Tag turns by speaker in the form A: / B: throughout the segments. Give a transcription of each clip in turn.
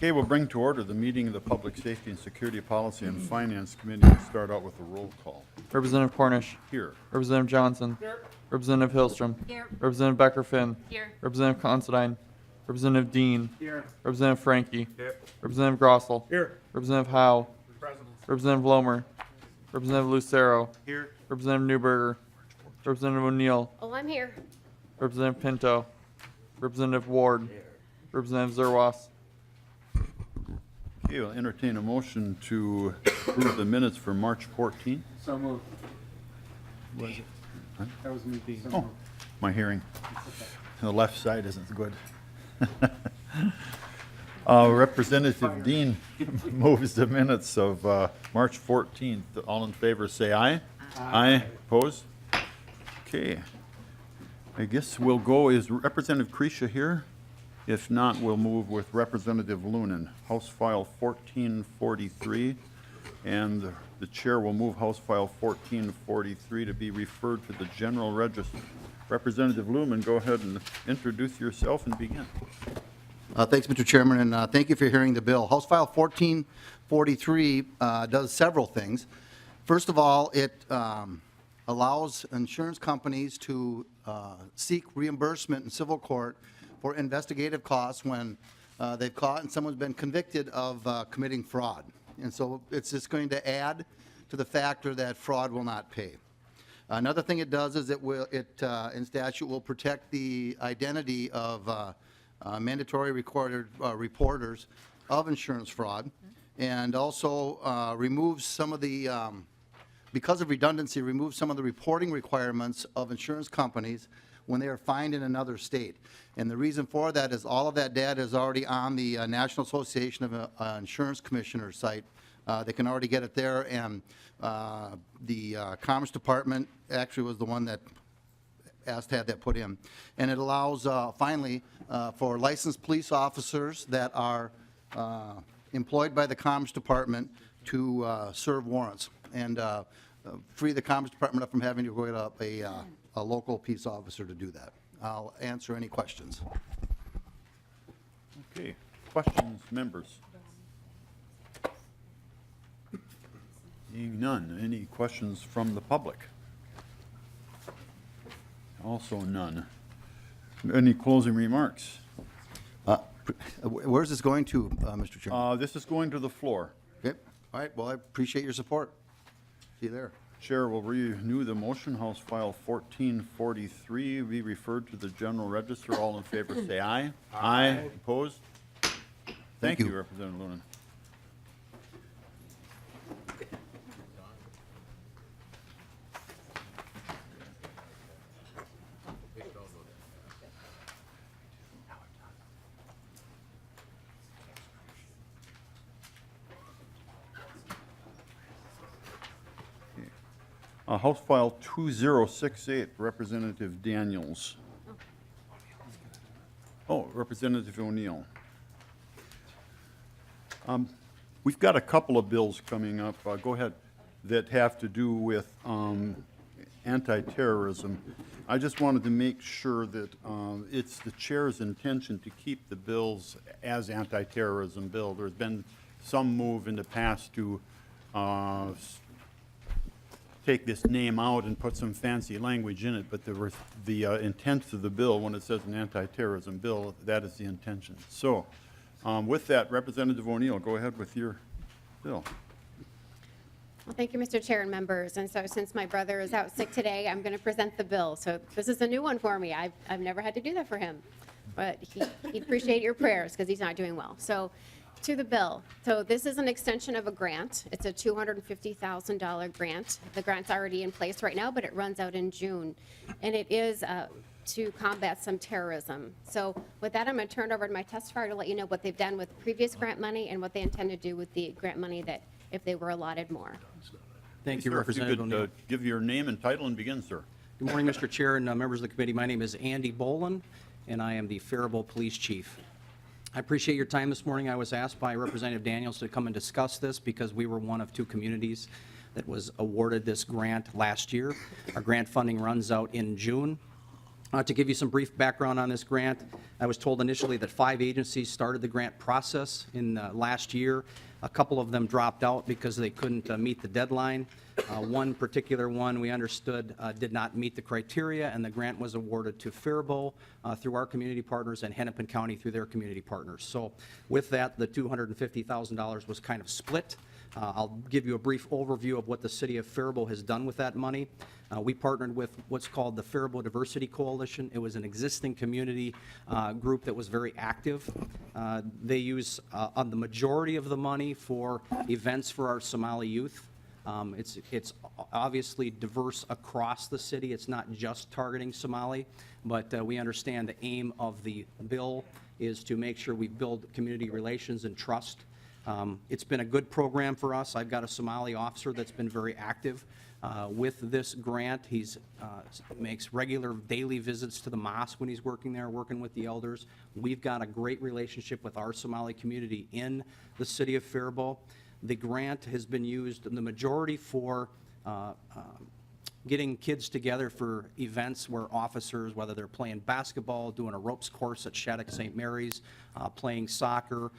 A: Okay, we'll bring to order the meeting of the Public Safety and Security Policy and Finance Committee and start out with a roll call.
B: Representative Cornish.
A: Here.
B: Representative Johnson.
C: Here.
B: Representative Hillstrom.
C: Here.
B: Representative Becker Finn.
C: Here.
B: Representative Considine. Representative Dean.
C: Here.
B: Representative Frankie.
C: Here.
B: Representative Grossel.
C: Here.
B: Representative Howe.
C: Present.
B: Representative Lomer. Representative Lucero.
C: Here.
B: Representative Newberger. Representative O'Neill.
D: Oh, I'm here.
B: Representative Pinto. Representative Ward. Representative Zerwas.
A: Okay, we'll entertain a motion to approve the minutes for March 14th.
C: So moved. That was me being.
A: Oh, my hearing. The left side isn't good. Representative Dean moves the minutes of March 14th. All in favor, say aye. Aye. Opposed? Okay. I guess we'll go, is Representative Creasha here? If not, we'll move with Representative Lunan. House File 1443, and the chair will move House File 1443 to be referred to the General Register. Representative Lunan, go ahead and introduce yourself and begin.
E: Thanks, Mr. Chairman, and thank you for hearing the bill. House File 1443 does several things. First of all, it allows insurance companies to seek reimbursement in civil court for investigative costs when they've caught and someone's been convicted of committing fraud. And so it's just going to add to the factor that fraud will not pay. Another thing it does is in statute will protect the identity of mandatory recorded reporters of insurance fraud, and also removes some of the, because of redundancy, removes some of the reporting requirements of insurance companies when they are fined in another state. And the reason for that is all of that data is already on the National Association of Insurance Commissioners site. They can already get it there, and the Commerce Department actually was the one that asked to have that put in. And it allows, finally, for licensed police officers that are employed by the Commerce Department to serve warrants, and free the Commerce Department up from having to go get a local peace officer to do that. I'll answer any questions.
A: Okay, questions, members? Seeing none. Any questions from the public? Also none. Any closing remarks?
E: Where's this going to, Mr. Chairman?
A: This is going to the floor.
E: Okay. All right, well, I appreciate your support. See you there.
A: Chair will renew the motion. House File 1443 be referred to the General Register. All in favor say aye. Aye. Opposed? Thank you,
E: you.
A: Representative Lunan. House File 2068, Representative Daniels. Oh, Representative O'Neill. We've got a couple of bills coming up, go ahead, that have to do with anti-terrorism. I just wanted to make sure that it's the chair's intention to keep the bills as anti-terrorism bill. There's been some move in the past to take this name out and put some fancy language in it, but the intent of the bill, when it says an anti-terrorism bill, that is the intention. So with that, Representative O'Neill, go ahead with your bill.
D: Well, thank you, Mr. Chair and members. And so since my brother is out sick today, I'm going to present the bill. So this is a new one for me. I've never had to do that for him. But he'd appreciate your prayers because he's not doing well. So to the bill. So this is an extension of a grant. It's a $250,000 grant. The grant's already in place right now, but it runs out in June. And it is to combat some terrorism. So with that, I'm going to turn it over to my testifier to let you know what they've done with previous grant money and what they intend to do with the grant money that if they were allotted more.
F: Thank you,
A: Sir,
F: Representative
A: if you
F: O'Neill.
A: could give your name and title and begin, sir.
F: Good morning, Mr. Chair and members of the committee. My name is Andy Boland, and I am the Faribault Police Chief. I appreciate your time this morning. I was asked by Representative Daniels to come and discuss this because we were one of two communities that was awarded this grant last year. Our grant funding runs out in June. To give you some brief background on this grant, I was told initially that 5 agencies started the grant process in last year. A couple of them dropped out because they couldn't meet the deadline. One particular one, we understood, did not meet the criteria, and the grant was awarded to Faribault through our community partners and Hennepin County through their community partners. So with that, the $250,000 was kind of split. I'll give you a brief overview of what the city of Faribault has done with that money. We partnered with what's called the Faribault Diversity Coalition. It was an existing community group that was very active. They use on the majority of the money for events for our Somali youth. It's obviously diverse across the city. It's not just targeting Somali, but we understand the aim of the bill is to make sure we build community relations and trust. It's been a good program for us. I've got a Somali officer that's been very active with this grant. He's makes regular daily visits to the mosque when he's working there, working with the elders. We've got a great relationship with our Somali community in the city of Faribault. The grant has been used in the majority for getting kids together for events where officers, whether they're playing basketball, doing a ropes course at Shattuck St. Mary's, playing soccer.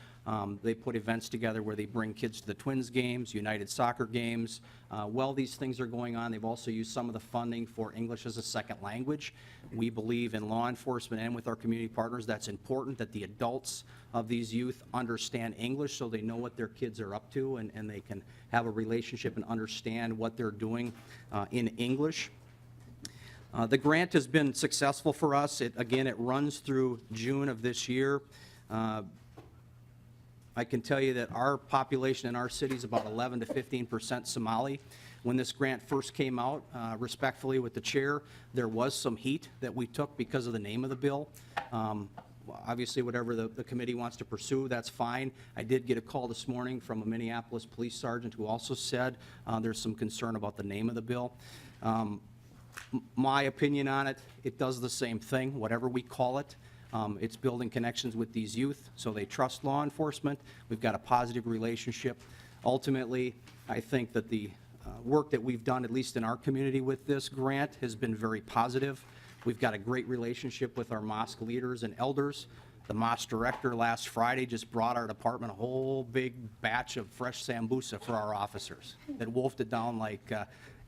F: They put events together where they bring kids to the Twins games, United Soccer games. While these things are going on, they've also used some of the funding for English as a second language. We believe in law enforcement and with our community partners, that's important that the adults of these youth understand English so they know what their kids are up to and they can have a relationship and understand what they're doing in English. The grant has been successful for us. Again, it runs through June of this year. I can tell you that our population in our city is about 11 to 15% Somali. When this grant first came out, respectfully with the chair, there was some heat that we took because of the name of the bill. Obviously, whatever the committee wants to pursue, that's fine. I did get a call this morning from a Minneapolis police sergeant who also said there's some concern about the name of the bill. My opinion on it, it does the same thing, whatever we call it. It's building connections with these youth so they trust law enforcement. We've got a positive relationship. Ultimately, I think that the work that we've done, at least in our community with this grant, has been very positive. We've got a great relationship with our mosque leaders and elders. The mosque director last Friday just brought our department a whole big batch of fresh sambusa for our officers that wolfed it down like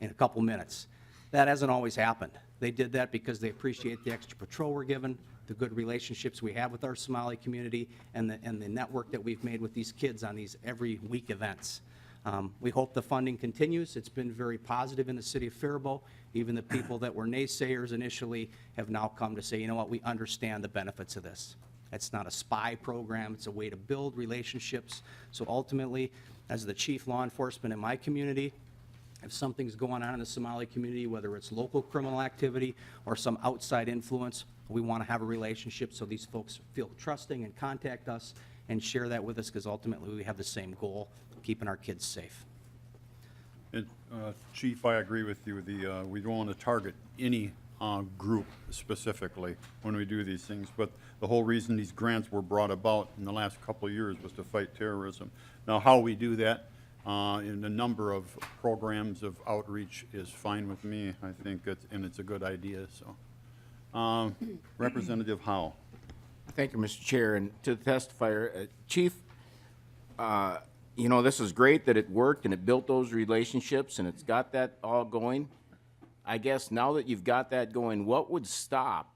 F: in a couple minutes. That hasn't always happened. They did that because they appreciate the extra patrol we're given, the good relationships we have with our Somali community, and the network that we've made with these kids on these every week events. We hope the funding continues. It's been very positive in the city of Faribault. Even the people that were naysayers initially have now come to say, you know what, we understand the benefits of this. It's not a spy program. It's a way to build relationships. So ultimately, as the chief law enforcement in my community, if something's going on in the Somali community, whether it's local criminal activity or some outside influence, we want to have a relationship so these folks feel trusting and contact us and share that with us because ultimately we have the same goal, keeping our kids safe.
A: And, Chief, I agree with you. We don't want to target any group specifically when we do these things, but the whole reason these grants were brought about in the last couple of years was to fight terrorism. Now, how we do that in the number of programs of outreach is fine with me. I think it's a good idea. So, Representative Howe.
C: Thank you, Mr. Chair. And to the testifier, Chief, you know, this is great that it worked and it built those relationships and it's got that all going. I guess now that you've got that going, what would stop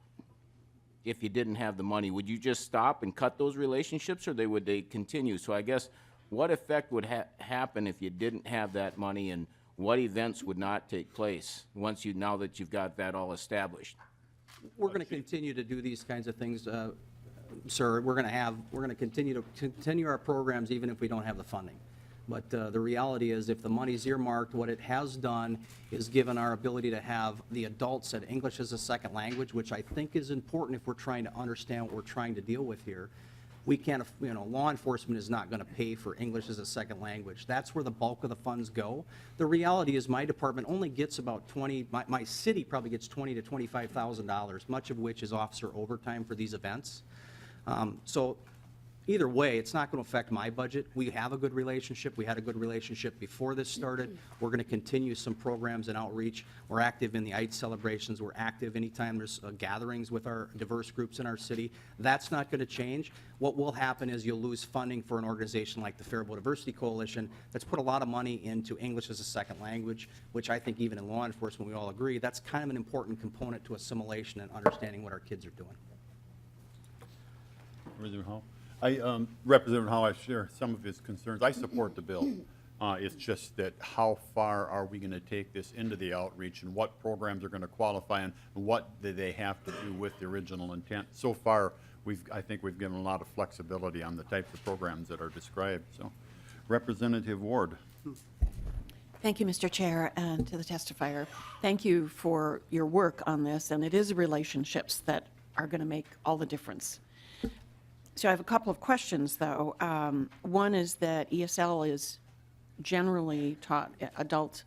C: if you didn't have the money? Would you just stop and cut those relationships or would they continue? So I guess what effect would happen if you didn't have that money and what events would not take place now that you've got that all established?
F: We're going to continue to do these kinds of things, sir. We're going to continue our programs even if we don't have the funding. But the reality is if the money's earmarked, what it has done is given our ability to have the adults at English as a second language, which I think is important if we're trying to understand what we're trying to deal with here. We can't, you know, law enforcement is not going to pay for English as a second language. That's where the bulk of the funds go. The reality is my department only gets about my city probably gets $20,000 to $25,000, much of which is officer overtime for these events. So Either way, it's not going to affect my budget. We have a good relationship. We had a good relationship before this started. We're going to continue some programs and outreach. We're active in the IDE celebrations. We're active anytime there's gatherings with our diverse groups in our city. That's not going to change. What will happen is you'll lose funding for an organization like the Faribault Diversity Coalition that's put a lot of money into English as a second language, which I think even in law enforcement, we all agree, that's kind of an important component to assimilation and understanding what our kids are doing.
A: Representative Howe? Representative Howe, I share some of his concerns. I support the bill. It's just that how far are we going to take this into the outreach, and what programs are going to qualify, and what do they have to do with the original intent? So far, I think we've given a lot of flexibility on the types of programs that are described. So, Representative Ward.
G: Thank you, Mr. Chair, and to the testifier. Thank you for your work on this, and it is relationships that are going to make all the difference. So I have a couple of questions, though. One is that ESL is generally taught, adult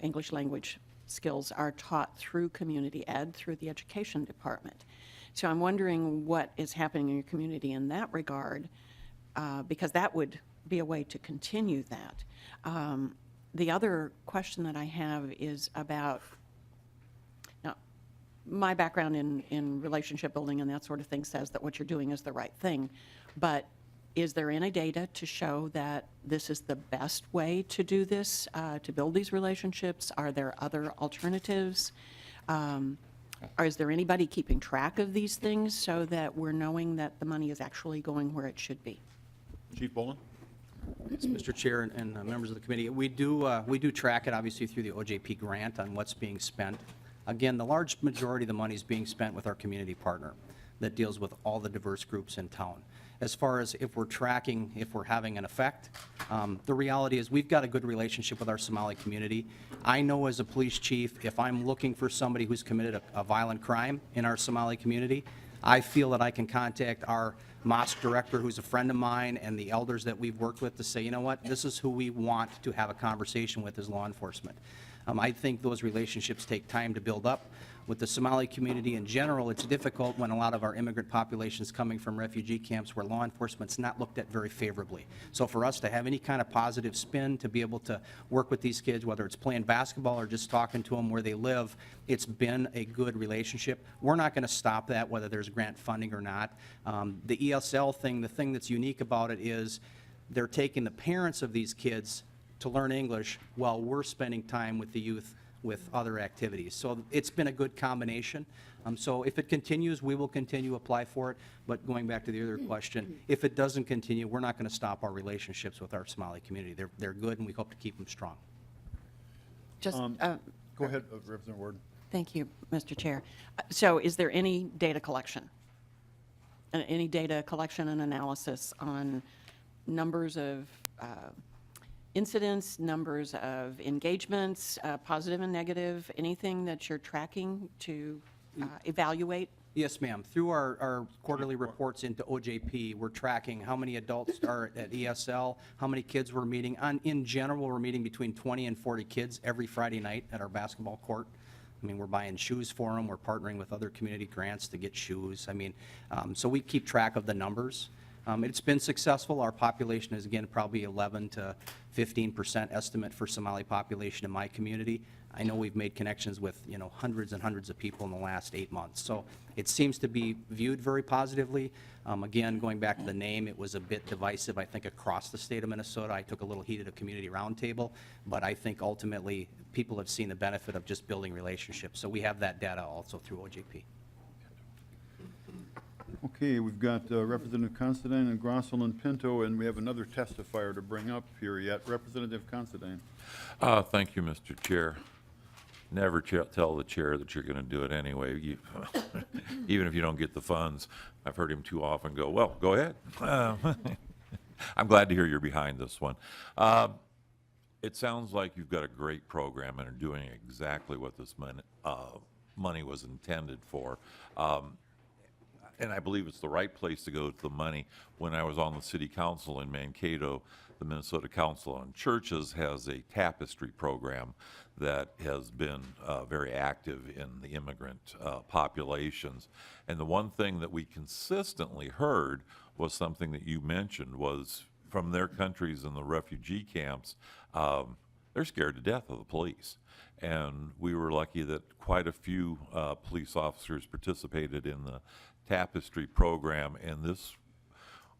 G: English language skills are taught through community ed, through the education department. So I'm wondering what is happening in your community in that regard, because that would be a way to continue that. The other question that I have is about, now, my background in relationship building and that sort of thing says that what you're doing is the right thing, but is there any data to show that this is the best way to do this, to build these relationships? Are there other alternatives? Or is there anybody keeping track of these things so that we're knowing that the money is actually going where it should be?
A: Chief Boland?
F: Yes, Mr. Chair and members of the committee, we do track it obviously through the OJP grant on what's being spent. Again, the large majority of the money is being spent with our community partner that deals with all the diverse groups in town. As far as if we're tracking, if we're having an effect, the reality is we've got a good relationship with our Somali community. I know as a police chief, if I'm looking for somebody who's committed a violent crime in our Somali community, I feel that I can contact our mosque director, who's a friend of mine, and the elders that we've worked with to say, you know what, this is who we want to have a conversation with as law enforcement. I think those relationships take time to build up. With the Somali community in general, it's difficult when a lot of our immigrant population is coming from refugee camps where law enforcement's not looked at very favorably. So for us to have any kind of positive spin, to be able to work with these kids, whether it's playing basketball or just talking to them where they live, it's been a good relationship. We're not going to stop that, whether there's grant funding or not. The ESL thing, the thing that's unique about it is they're taking the parents of these kids to learn English while we're spending time with the youth with other activities. So it's been a good combination. So if it continues, we will continue to apply for it. But going back to the other question, if it doesn't continue, we're not going to stop our relationships with our Somali community. They're good, and we hope to keep them strong.
G: Just,
A: Go ahead, Representative Ward.
G: thank you, Mr. Chair. So is there any data collection? Any data collection and analysis on numbers of incidents, numbers of engagements, positive and negative, anything that you're tracking to evaluate?
F: Yes, ma'am. Through our quarterly reports into OJP, we're tracking how many adults are at ESL, how many kids we're meeting. In general, we're meeting between 20 and 40 kids every Friday night at our basketball court. I mean, we're buying shoes for them. We're partnering with other community grants to get shoes. I mean, so we keep track of the numbers. It's been successful. Our population is, again, probably 11 to 15% estimate for Somali population in my community. I know we've made connections with, hundreds and hundreds of people in the last 8 months. So it seems to be viewed very positively. Again, going back to the name, it was a bit divisive, I think, across the state of Minnesota. I took a little heat at a community roundtable, but I think ultimately people have seen the benefit of just building relationships. So we have that data also through OJP.
A: Okay, we've got Representative Considine and Grossel and Pinto, and we have another testifier to bring up here yet. Representative Considine.
H: Thank you, Mr. Chair. Never tell the chair that you're going to do it anyway, even if you don't get the funds. I've heard him too often go, well, go ahead. I'm glad to hear you're behind this one. It sounds like you've got a great program and are doing exactly what this money was intended for. and I believe it's the right place to go with the money. When I was on the city council in Mankato, the Minnesota Council on Churches has a tapestry program that has been very active in the immigrant populations. And the one thing that we consistently heard was something that you mentioned, was from their countries in the refugee camps, they're scared to death of the police. And we were lucky that quite a few police officers participated in the tapestry program, and this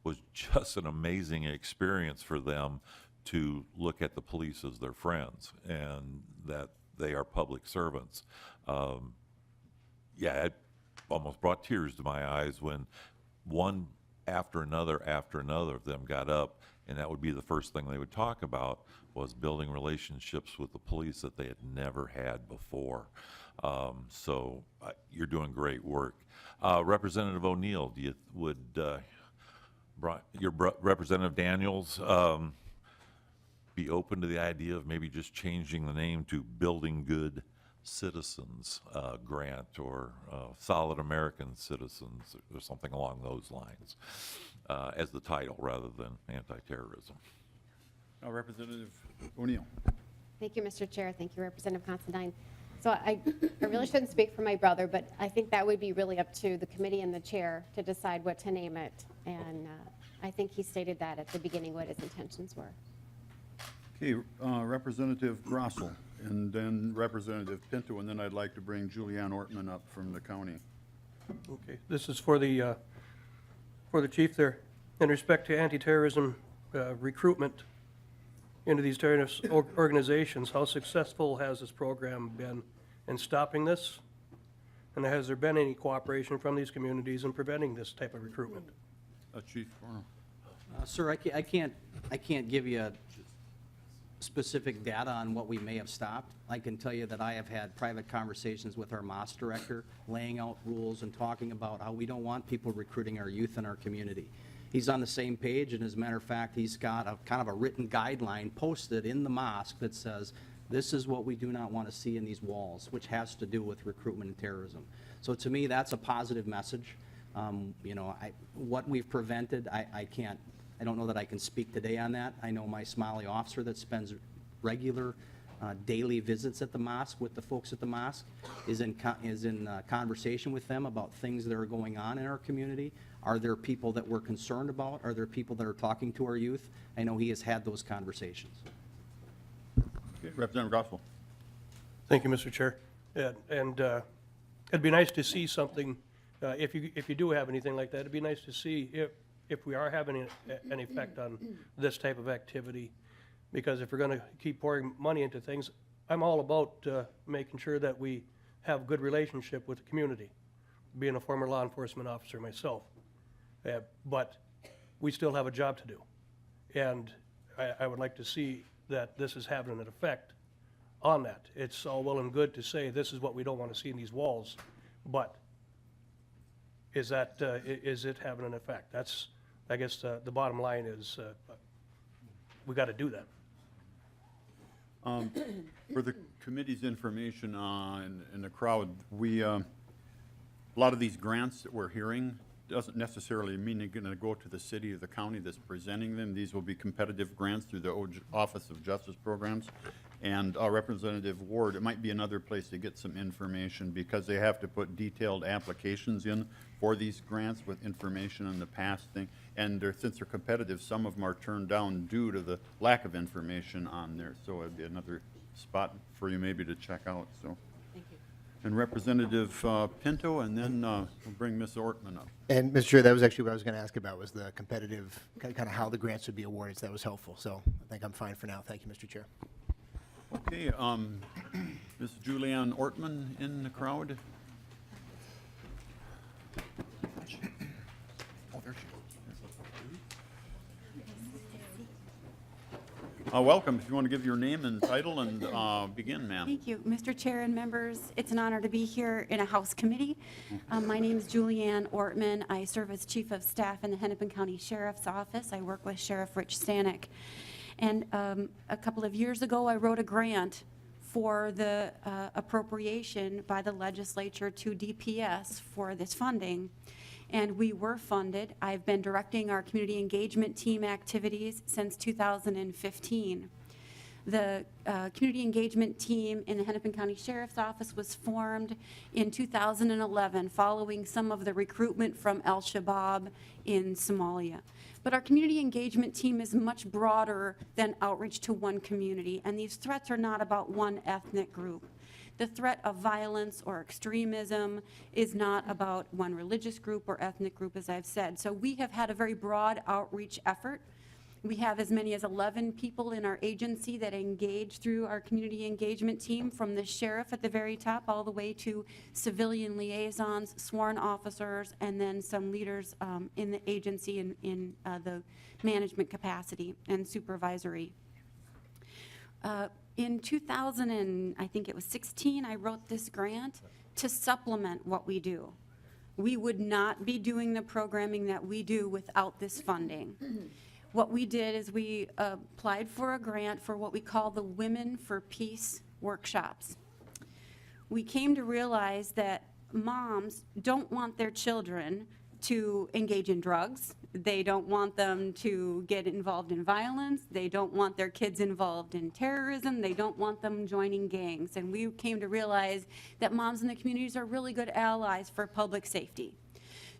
H: was just an amazing experience for them to look at the police as their friends and that they are public servants. Yeah, it almost brought tears to my eyes when one after another of them got up, and that would be the first thing they would talk about, was building relationships with the police that they had never had before. So you're doing great work. Representative O'Neill, Representative Daniels be open to the idea of maybe just changing the name to Building Good Citizens Grant, or Solid American Citizens, or something along those lines, as the title rather than anti-terrorism?
A: Representative O'Neill.
D: Thank you, Mr. Chair. Thank you, Representative Considine. So I really shouldn't speak for my brother, but I think that would be really up to the committee and the chair to decide what to name it. And I think he stated that at the beginning, what his intentions were.
A: Okay, Representative Grossel, and then Representative Pinto, and then I'd like to bring Julianne Ortman up from the county.
I: Okay, this is for the chief there. In respect to anti-terrorism recruitment into these terrorist organizations, how successful has this program been in stopping this? And has there been any cooperation from these communities in preventing this type of recruitment?
A: Chief Cornell.
F: Sir, I can't give you specific data on what we may have stopped. I can tell you that I have had private conversations with our MOS director, laying out rules and talking about how we don't want people recruiting our youth in our community. He's on the same page, and as a matter of fact, he's got a kind of a written guideline posted in the mosque that says, this is what we do not want to see in these walls, which has to do with recruitment and terrorism. So to me, that's a positive message. You know, what we've prevented, I don't know that I can speak today on that. I know my Somali officer that spends regular daily visits at the mosque with the folks at the mosque is in conversation with them about things that are going on in our community. Are there people that we're concerned about? Are there people that are talking to our youth? I know he has had those conversations.
A: Okay, Representative Grossel.
I: Thank you, Mr. Chair. And it'd be nice to see something, if you do have anything like that, it'd be nice to see if we are having an effect on this type of activity. Because if we're going to keep pouring money into things, I'm all about making sure that we have a good relationship with the community, being a former law enforcement officer myself. But we still have a job to do. And I would like to see that this is having an effect on that. It's all well and good to say this is what we don't want to see in these walls, but is it having an effect? That's, I guess, the bottom line is we got to do that.
A: For the committee's information in the crowd, a lot of these grants that we're hearing doesn't necessarily mean they're going to go to the city or the county that's presenting them. These will be competitive grants through the Office of Justice Programs. And Representative Ward, it might be another place to get some information because they have to put detailed applications in for these grants with information on the past thing. And since they're competitive, some of them are turned down due to the lack of information on there. So it'd be another spot for you maybe to check out, so.
D: Thank you.
A: And Representative Pinto, and then we'll bring Ms. Ortman up.
J: And Mr. Chair, that was actually what I was going to ask about, was the competitive, kind of how the grants would be awarded, so that was helpful. So I think I'm fine for now. Thank you, Mr. Chair.
A: Okay, Ms. Julianne Ortman in the crowd. Oh, there she is. Welcome. If you want to give your name and title and begin, ma'am.
K: Thank you, Mr. Chair and members. It's an honor to be here in a House committee. My name is Julianne Ortman. I serve as Chief of Staff in the Hennepin County Sheriff's Office. I work with Sheriff Rich Stanek. And a couple of years ago, I wrote a grant for the appropriation by the legislature to DPS for this funding. and we were funded. I've been directing our community engagement team activities since 2015. The community engagement team in the Hennepin County Sheriff's Office was formed in 2011 following some of the recruitment from al-Shabaab in Somalia. But our community engagement team is much broader than outreach to one community, and these threats are not about one ethnic group. The threat of violence or extremism is not about one religious group or ethnic group, as I've said. So we have had a very broad outreach effort. We have as many as 11 people in our agency that engage through our community engagement team, from the sheriff at the very top all the way to civilian liaisons, sworn officers, and then some leaders in the agency in the management capacity and supervisory. In 2000, and I think it was 16, I wrote this grant to supplement what we do. We would not be doing the programming that we do without this funding. What we did is we applied for a grant for what we call the Women for Peace workshops. We came to realize that moms don't want their children to engage in drugs. They don't want them to get involved in violence. They don't want their kids involved in terrorism. They don't want them joining gangs. And we came to realize that moms in the communities are really good allies for public safety.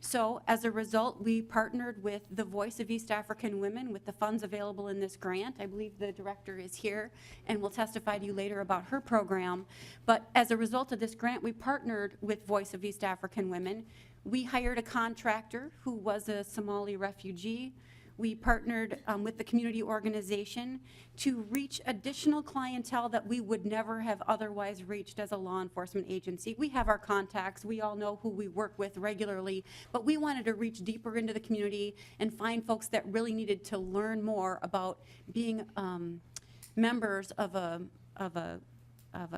K: So as a result, we partnered with the Voice of East African Women with the funds available in this grant. I believe the director is here and will testify to you later about her program. But as a result of this grant, we partnered with Voice of East African Women. We hired a contractor who was a Somali refugee. We partnered with the community organization to reach additional clientele that we would never have otherwise reached as a law enforcement agency. We have our contacts. We all know who we work with regularly, but we wanted to reach deeper into the community and find folks that really needed to learn more about being members of a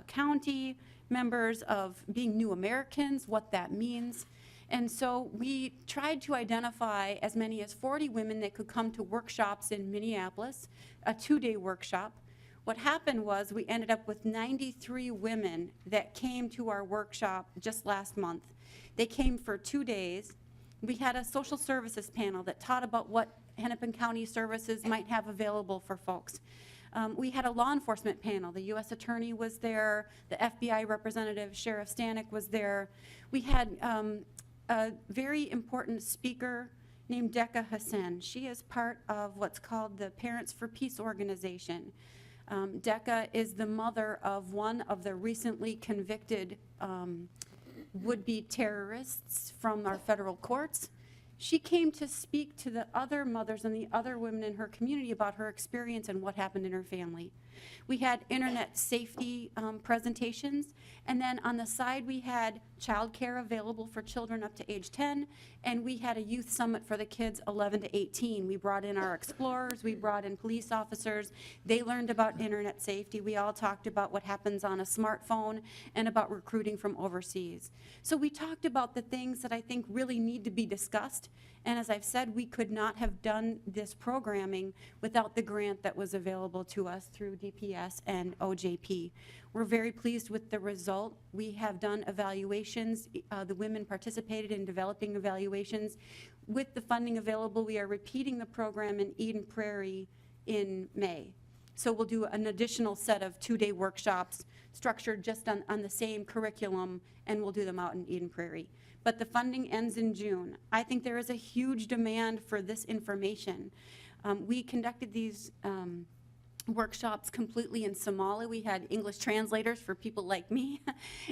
K: county, members of being new Americans, what that means. And so we tried to identify as many as 40 women that could come to workshops in Minneapolis, a 2-day workshop. What happened was we ended up with 93 women that came to our workshop just last month. They came for 2 days. We had a social services panel that taught about what Hennepin County services might have available for folks. We had a law enforcement panel. The U.S. Attorney was there. The FBI representative, Sheriff Stanek, was there. We had a very important speaker named Decca Hassan. She is part of what's called the Parents for Peace organization. Decca is the mother of one of the recently convicted would-be terrorists from our federal courts. She came to speak to the other mothers and the other women in her community about her experience and what happened in her family. We had internet safety presentations, and then on the side we had childcare available for children up to age 10, and we had a youth summit for the kids 11 to 18. We brought in our explorers, we brought in police officers. They learned about internet safety. We all talked about what happens on a smartphone and about recruiting from overseas. So we talked about the things that I think really need to be discussed. And as I've said, we could not have done this programming without the grant that was available to us through DPS and OJP. We're very pleased with the result. We have done evaluations. The women participated in developing evaluations. With the funding available, we are repeating the program in Eden Prairie in May. So we'll do an additional set of 2-day workshops structured just on the same curriculum, and we'll do them out in Eden Prairie. But the funding ends in June. I think there is a huge demand for this information. We conducted these workshops completely in Somali. We had English translators for people like me,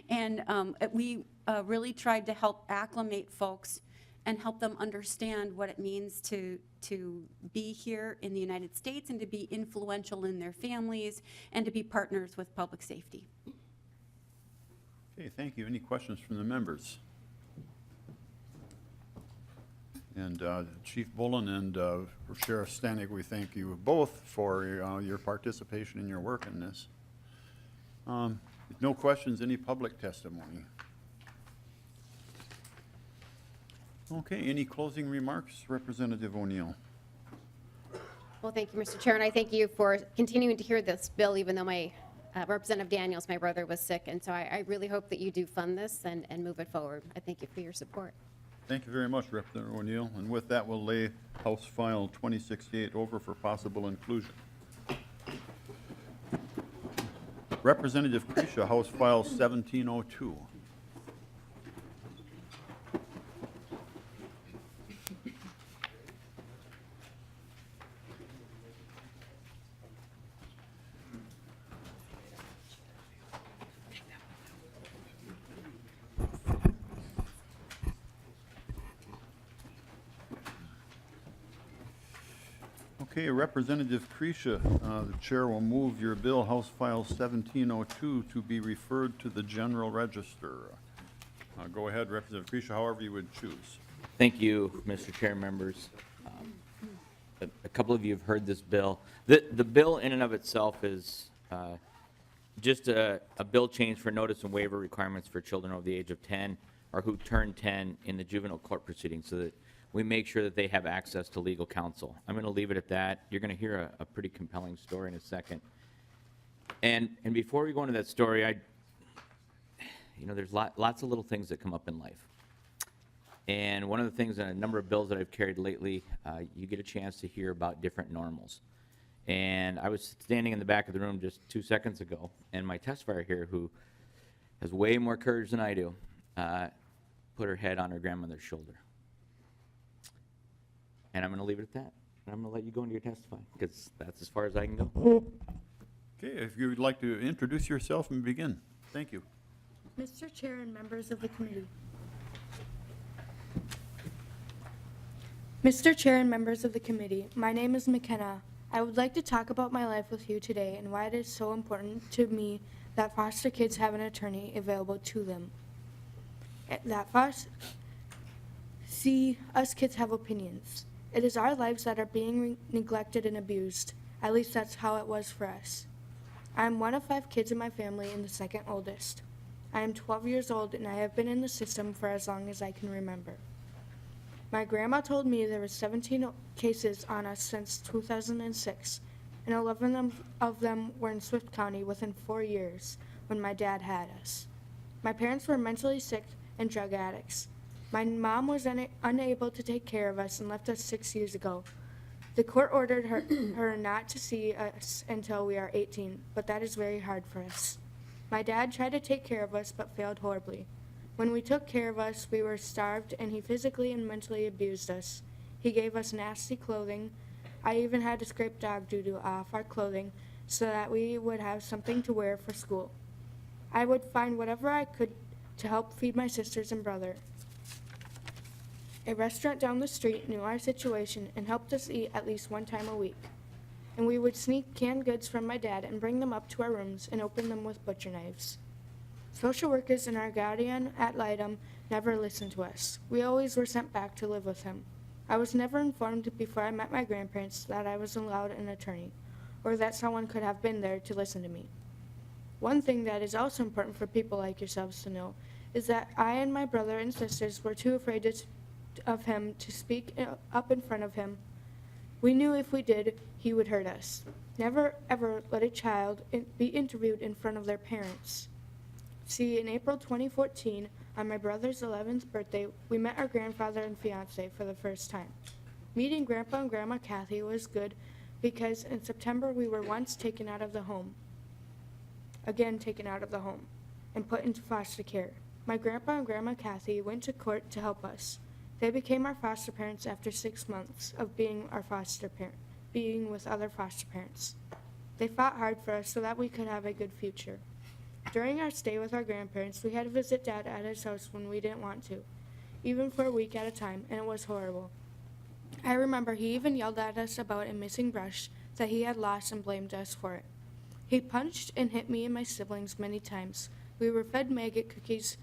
K: and we really tried to help acclimate folks and help them understand what it means to be here in the United States and to be influential in their families and to be partners with public safety.
A: Okay, thank you. Any questions from the members? And Chief Bullen and Sheriff Stanek, we thank you both for your participation in your work in this. If no questions, any public testimony? Okay, any closing remarks? Representative O'Neill.
D: Well, thank you, Mr. Chair, and I thank you for continuing to hear this bill, even though my Representative Daniels, my brother, was sick. And so I really hope that you do fund this and move it forward. I thank you for your support.
A: Thank you very much, Representative O'Neill. And with that, we'll lay House File 2068 over for possible inclusion. Representative Krisha, House File 1702. Okay, Representative Krisha, the chair will move your bill, House File 1702, to be referred to the General Register. Go ahead, Representative Krisha, however you would choose.
L: Thank you, Mr. Chair, members. A couple of you have heard this bill. The bill in and of itself is just a bill change for notice and waiver requirements for children over the age of 10 or who turn 10 in the juvenile court proceedings so that we make sure that they have access to legal counsel. I'm going to leave it at that. You're going to hear a pretty compelling story in a second. And before we go into that story, there's lots of little things that come up in life. And one of the things in a number of bills that I've carried lately, you get a chance to hear about different normals. And I was standing in the back of the room just 2 seconds ago, and my testifier here, who has way more courage than I do, put her head on her grandmother's shoulder. And I'm going to leave it at that. And I'm going to let you go into your testifying, because that's as far as I can go.
A: Okay, if you would like to introduce yourself and begin. Thank you.
M: Mr. Chair and members of the committee. Mr. Chair and members of the committee, my name is McKenna. I would like to talk about my life with you today and why it is so important to me that foster kids have an attorney available to them. Us kids have opinions. It is our lives that are being neglected and abused. At least that's how it was for us. I am one of 5 kids in my family and the second oldest. I am 12 years old and I have been in the system for as long as I can remember. My grandma told me there were 17 cases on us since 2006, and 11 of them were in Swift County within 4 years when my dad had us. My parents were mentally sick and drug addicts. My mom was unable to take care of us and left us 6 years ago. The court ordered her not to see us until we are 18, but that is very hard for us. My dad tried to take care of us but failed horribly. When we took care of us, we were starved and he physically and mentally abused us. He gave us nasty clothing. I even had to scrape dog doo-doo off our clothing so that we would have something to wear for school. I would find whatever I could to help feed my sisters and brother. A restaurant down the street knew our situation and helped us eat at least 1 time a week. And we would sneak canned goods from my dad and bring them up to our rooms and open them with butcher knives. Social workers and our guardian ad litem never listened to us. We always were sent back to live with him. I was never informed before I met my grandparents that I was allowed an attorney, or that someone could have been there to listen to me. One thing that is also important for people like yourselves to know is that I and my brother and sisters were too afraid of him to speak up in front of him. We knew if we did, he would hurt us. Never ever let a child be interviewed in front of their parents. See, in April 2014, on my brother's 11th birthday, we met our grandfather and fiance for the first time. Meeting Grandpa and Grandma Kathy was good because in September we were once taken out of the home, and put into foster care. My grandpa and Grandma Kathy went to court to help us. They became our foster parents after 6 months of being with other foster parents. They fought hard for us so that we could have a good future. During our stay with our grandparents, we had to visit Dad at his house when we didn't want to, even for a week at a time, and it was horrible. I remember he even yelled at us about a missing brush that he had lost and blamed us for it. He punched and hit me and my siblings many times. We were fed maggot cookies,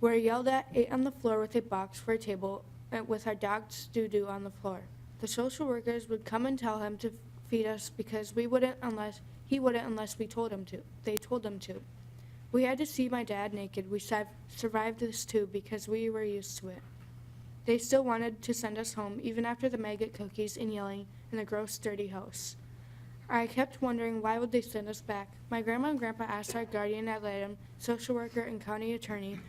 M: were yelled at, ate on the floor with a box for a table, with our dog's doo-doo on the floor. The social workers would come and tell him to feed us because he wouldn't unless we told him to. They told him to. We had to see my dad naked. We survived this too because we were used to it. They still wanted to send us home even after the maggot cookies and yelling in the gross, dirty house. I kept wondering why would they send us back. My grandma and grandpa asked our guardian ad litem, social worker, and county attorney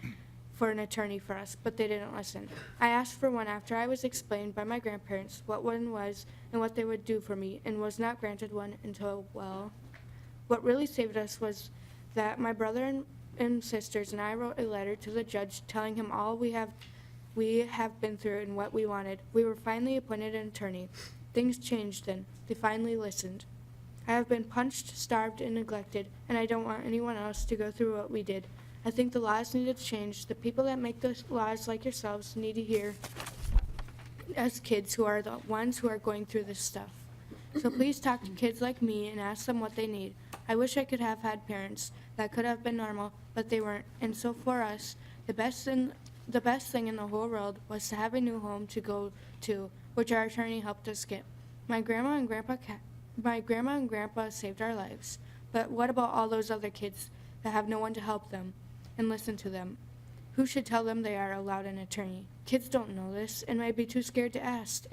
M: for an attorney for us, but they didn't listen. I asked for one after I was explained by my grandparents what one was and what they would do for me, and was not granted one until, well, what really saved us was that my brother and sisters and I wrote a letter to the judge telling him all we have been through and what we wanted. We were finally appointed an attorney. Things changed then. They finally listened. I have been punched, starved, and neglected, and I don't want anyone else to go through what we did. I think the laws need to change. The people that make those laws, like yourselves, need to hear us kids who are the ones who are going through this stuff. So please talk to kids like me and ask them what they need. I wish I could have had parents that could have been normal, but they weren't. And so for us, the best thing in the whole world was to have a new home to go to, which our attorney helped us get. My grandma and grandpa saved our lives. But what about all those other kids that have no one to help them and listen to them? Who should tell them they are allowed an attorney? Kids don't know this and might be too scared to ask.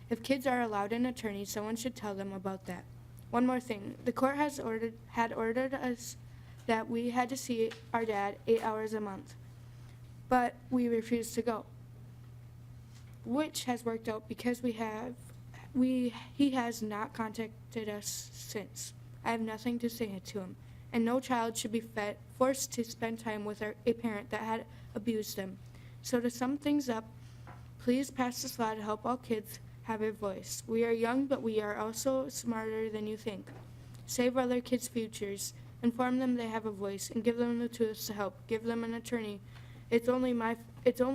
M: If kids are allowed an attorney, someone should tell them about that. One more thing. The court had ordered us that we had to see our dad 8 hours a month, but we refused to go, which has worked out because he has not contacted us since. I have nothing to say to him, and no child should be forced to spend time with a parent that had abused them. So to sum things up, please pass this law to help all kids have a voice. We are young, but we are also smarter than you think. Save other kids' futures. Inform them they have a voice, and give them the tools to help. Give them an attorney. It's only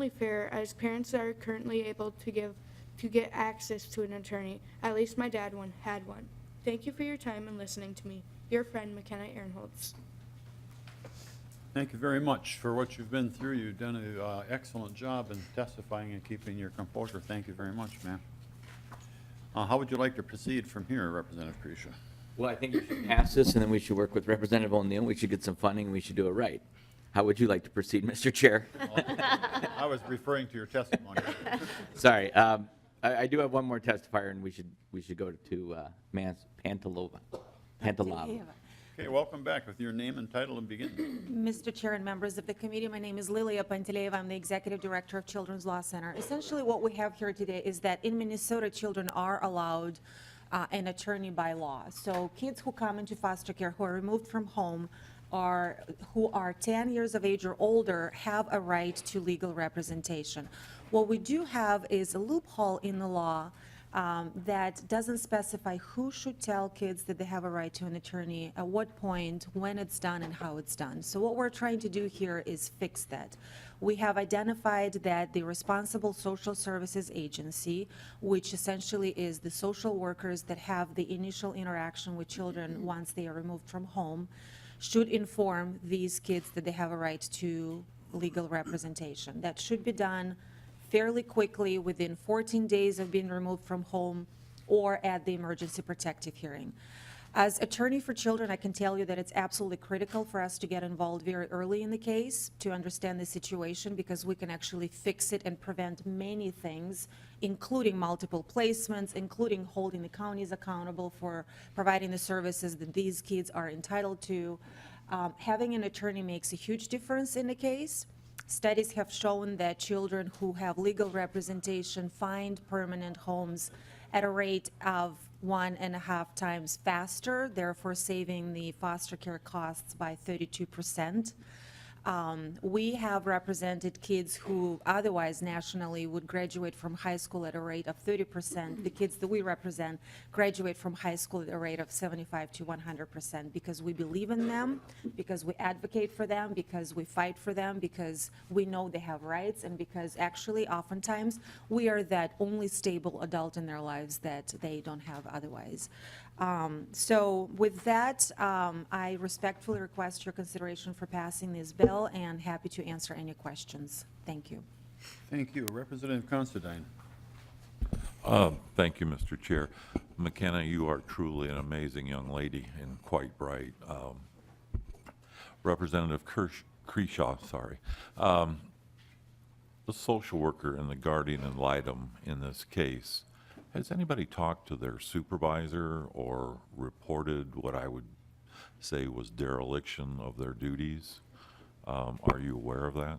M: fair, as parents are currently able to get access to an attorney. At least my dad had one. Thank you for your time and listening to me. Your friend, McKenna Ehrenholtz.
A: Thank you very much for what you've been through. You've done an excellent job in testifying and keeping your composure. Thank you very much, ma'am. How would you like to proceed from here, Representative Krisha?
L: Well, I think we should pass this, and then we should work with Representative O'Neill. We should get some funding, and we should do it right. How would you like to proceed, Mr. Chair?
A: I was referring to your testimony.
L: Sorry. I do have one more testifier, and we should go to Pantalova.
A: Okay, welcome back with your name and title and begin.
N: Mr. Chair and members of the committee, my name is Lilia Panteleva. I'm the Executive Director of Children's Law Center. Essentially, what we have here today is that in Minnesota, children are allowed an attorney by law. So kids who come into foster care who are removed from home who are 10 years of age or older have a right to legal representation. What we do have is a loophole in the law that doesn't specify who should tell kids that they have a right to an attorney, at what point, when it's done, and how it's done. So what we're trying to do here is fix that. We have identified that the responsible social services agency, which essentially is the social workers that have the initial interaction with children once they are removed from home, should inform these kids that they have a right to legal representation. That should be done fairly quickly, within 14 days of being removed from home or at the emergency protective hearing. As attorney for children, I can tell you that it's absolutely critical for us to get involved very early in the case to understand the situation, because we can actually fix it and prevent many things, including multiple placements, including holding the counties accountable for providing the services that these kids are entitled to. Having an attorney makes a huge difference in the case. Studies have shown that children who have legal representation find permanent homes at a rate of 1.5 times faster, therefore saving the foster care costs by 32%. We have represented kids who otherwise nationally would graduate from high school at a rate of 30%. The kids that we represent graduate from high school at a rate of 75 to 100%, because we believe in them, because we advocate for them, because we fight for them, because we know they have rights, and because actually oftentimes we are that only stable adult in their lives that they don't have otherwise. So with that, I respectfully request your consideration for passing this bill, and happy to answer any questions. Thank you.
A: Thank you. Representative Considine.
H: Thank you, Mr. Chair. McKenna, you are truly an amazing young lady and quite bright. Representative Krisha, the social worker and the guardian ad litem in this case, has anybody talked to their supervisor or reported what I would say was dereliction of their duties? Are you aware of that?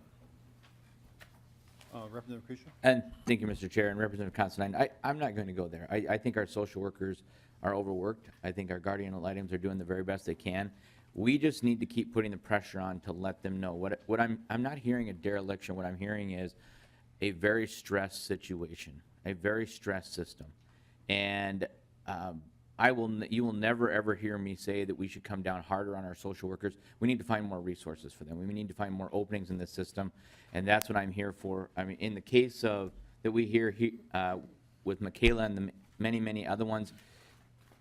A: Representative Creasy?
L: And thank you, Mr. Chair, and Representative Considine. I'm not going to go there. I think our social workers are overworked. I think our guardian ad litems are doing the very best they can. We just need to keep putting the pressure on to let them know. What I'm not hearing a dereliction. What I'm hearing is a very stressed situation, a very stressed system. And you will never, ever hear me say that we should come down harder on our social workers. We need to find more resources for them. We need to find more openings in this system, and that's what I'm here for. I mean, in the case of that we hear with Michaela and the many, many other ones,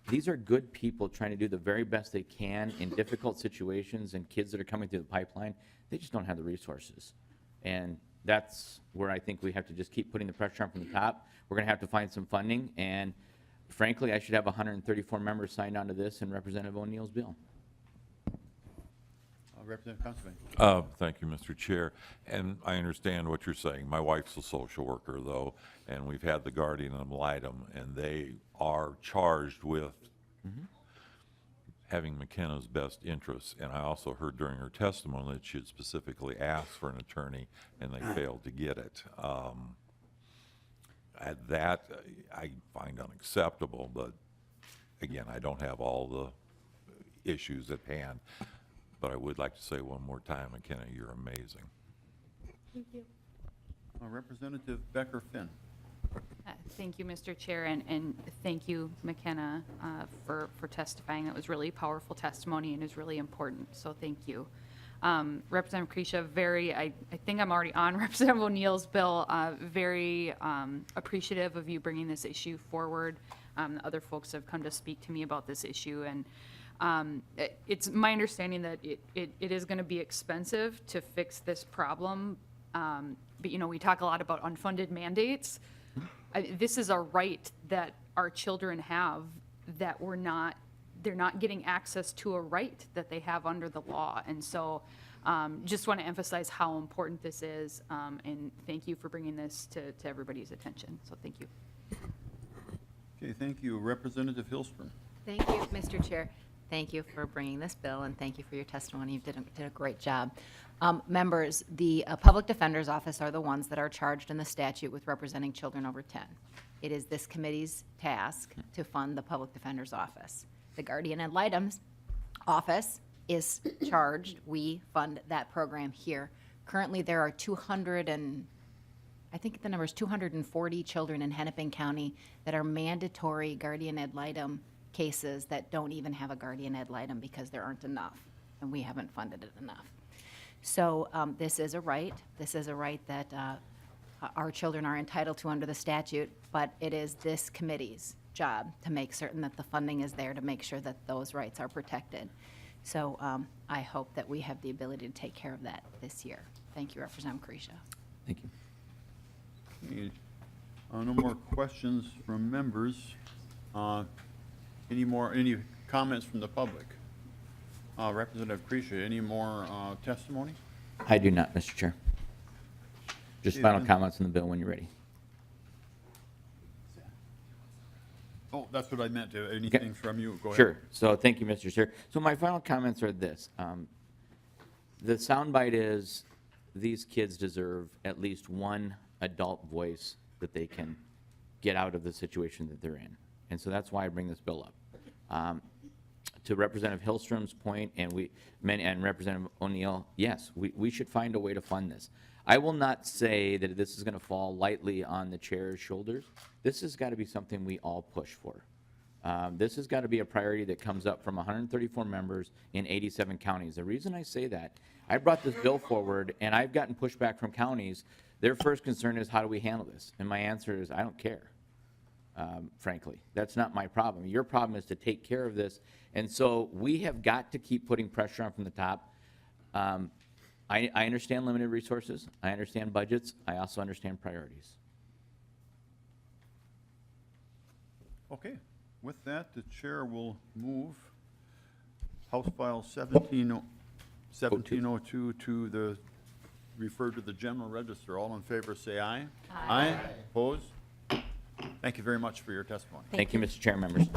L: these are good people trying to do the very best they can in difficult situations, and kids that are coming through the pipeline, they just don't have the resources. And that's where I think we have to just keep putting the pressure on from the top. We're going to have to find some funding, and frankly, I should have 134 members signed on to this in Representative O'Neill's bill.
A: Representative Considine.
H: Thank you, Mr. Chair. And I understand what you're saying. My wife's a social worker, though, and we've had the guardian ad litem, and they are charged with having McKenna's best interests. And I also heard during her testimony that she had specifically asked for an attorney, and they failed to get it. That I find unacceptable, but again, I don't have all the issues at hand. But I would like to say one more time, McKenna, you're amazing.
M: Thank you.
A: Representative Becker-Finn.
O: Thank you, Mr. Chair, and thank you, McKenna, for testifying. That was really powerful testimony and is really important, so thank you. Representative Creasy, I think I'm already on Representative O'Neill's bill, very appreciative of you bringing this issue forward. Other folks have come to speak to me about this issue, and it's my understanding that it is going to be expensive to fix this problem. But, you know, we talk a lot about unfunded mandates. This is a right that our children have that they're not getting access to a right that they have under the law. And so just want to emphasize how important this is, and thank you for bringing this to everybody's attention. So thank you.
A: Okay, thank you. Representative Hillstrom.
P: Thank you, Mr. Chair. Thank you for bringing this bill, and thank you for your testimony. You did a great job. Members, the public defender's office are the ones that are charged in the statute with representing children over 10. It is this committee's task to fund the public defender's office. The guardian ad litem's office is charged. We fund that program here. Currently, there are 240 children in Hennepin County that are mandatory guardian ad litem cases that don't even have a guardian ad litem because there aren't enough, and we haven't funded it enough. So this is a right. This is a right that our children are entitled to under the statute, but it is this committee's job to make certain that the funding is there to make sure that those rights are protected. So I hope that we have the ability to take care of that this year. Thank you, Representative Creasy.
L: Thank you.
A: Okay. No more questions from members. Any comments from the public? Representative Creasy, any more testimony?
L: I do not, Mr. Chair. Just
A: Okay,
L: final
A: then.
L: comments on the bill when you're ready.
A: Oh, that's what I meant. Anything from you? Go ahead.
L: Sure. So thank you, Mr. Chair. So my final comments are this. The soundbite is these kids deserve at least one adult voice that they can get out of the situation that they're in. And so that's why I bring this bill up. To Representative Hillstrom's point and Representative O'Neill, yes, we should find a way to fund this. I will not say that this is going to fall lightly on the chair's shoulders. This has got to be something we all push for. This has got to be a priority that comes up from 134 members in 87 counties. The reason I say that, I brought this bill forward and I've gotten pushback from counties. Their first concern is, how do we handle this? And my answer is, I don't care. Frankly, that's not my problem. Your problem is to take care of this. And so we have got to keep putting pressure on from the top. I understand limited resources. I understand budgets. I also understand priorities.
A: Okay. With that, the chair will move House File 1702 to the, referred to the General Register. All in favor, say aye. Aye. Opposed? Thank you very much for your testimony.
L: Thank you, Mr. Chair, members.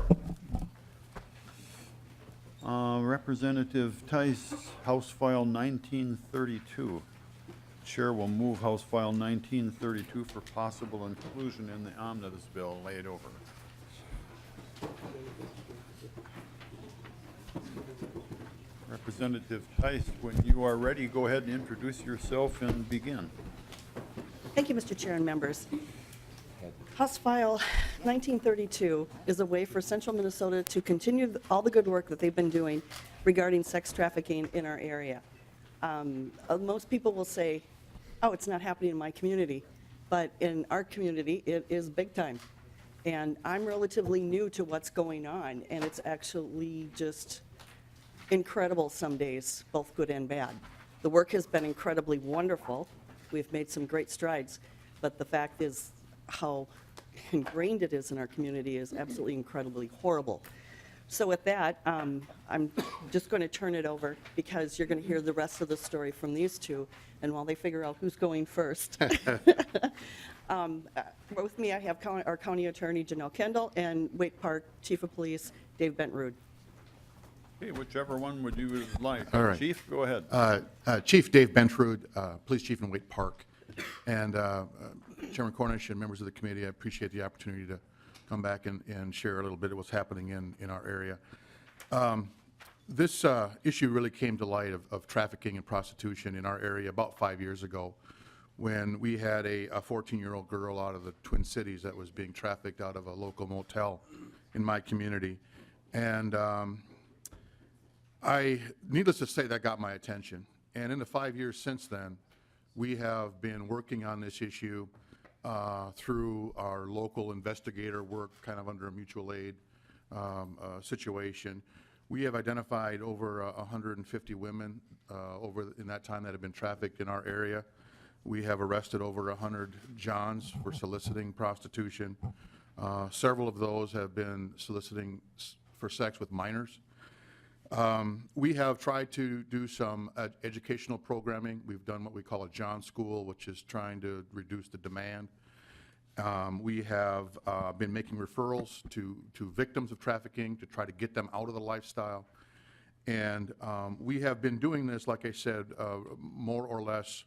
A: Representative Tice, House File 1932. Chair will move House File 1932 for possible inclusion in the omnibus bill laid over. Representative Tice, when you are ready, go ahead and introduce yourself and begin.
Q: Thank you, Mr. Chair and members. House File 1932 is a way for Central Minnesota to continue all the good work that they've been doing regarding sex trafficking in our area. Most people will say, oh, it's not happening in my community, but in our community, it is big time. And I'm relatively new to what's going on, and it's actually just incredible some days, both good and bad. The work has been incredibly wonderful. We've made some great strides, but the fact is how ingrained it is in our community is absolutely incredibly horrible. So with that, I'm just going to turn it over because you're going to hear the rest of the story from these two, and while they figure out who's going first. With me, I have our County Attorney, Janelle Kendall, and Waite Park Chief of Police, Dave Bentrud.
A: Okay, whichever one would you like.
R: All right.
A: Chief, go ahead.
R: Chief Dave Bentrud, Police Chief in Waite Park. And Chairman Cornish and members of the committee, I appreciate the opportunity to come back and share a little bit of what's happening in our area. This issue really came to light of trafficking and prostitution in our area about 5 years ago when we had a 14-year-old girl out of the Twin Cities that was being trafficked out of a local motel in my community. And needless to say, that got my attention. And in the 5 years since then, we have been working on this issue through our local investigator work, kind of under a mutual aid situation. We have identified over 150 women in that time that have been trafficked in our area. We have arrested over 100 Johns for soliciting prostitution. Several of those have been soliciting for sex with minors. We have tried to do some educational programming. We've done what we call a John School, which is trying to reduce the demand. We have been making referrals to victims of trafficking to try to get them out of the lifestyle. And we have been doing this, like I said, more or less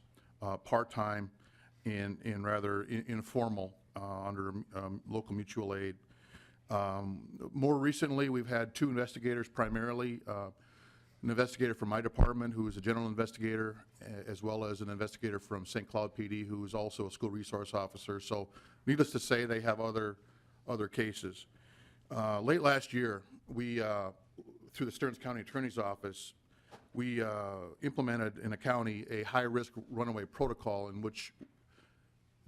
R: part-time in rather informal under local mutual aid. More recently, we've had two investigators, primarily an investigator from my department who is a general investigator, as well as an investigator from St. Cloud PD who is also a school resource officer. So needless to say, they have other cases. Late last year, we, through the Stearns County Attorney's Office, we implemented in a county a high-risk runaway protocol in which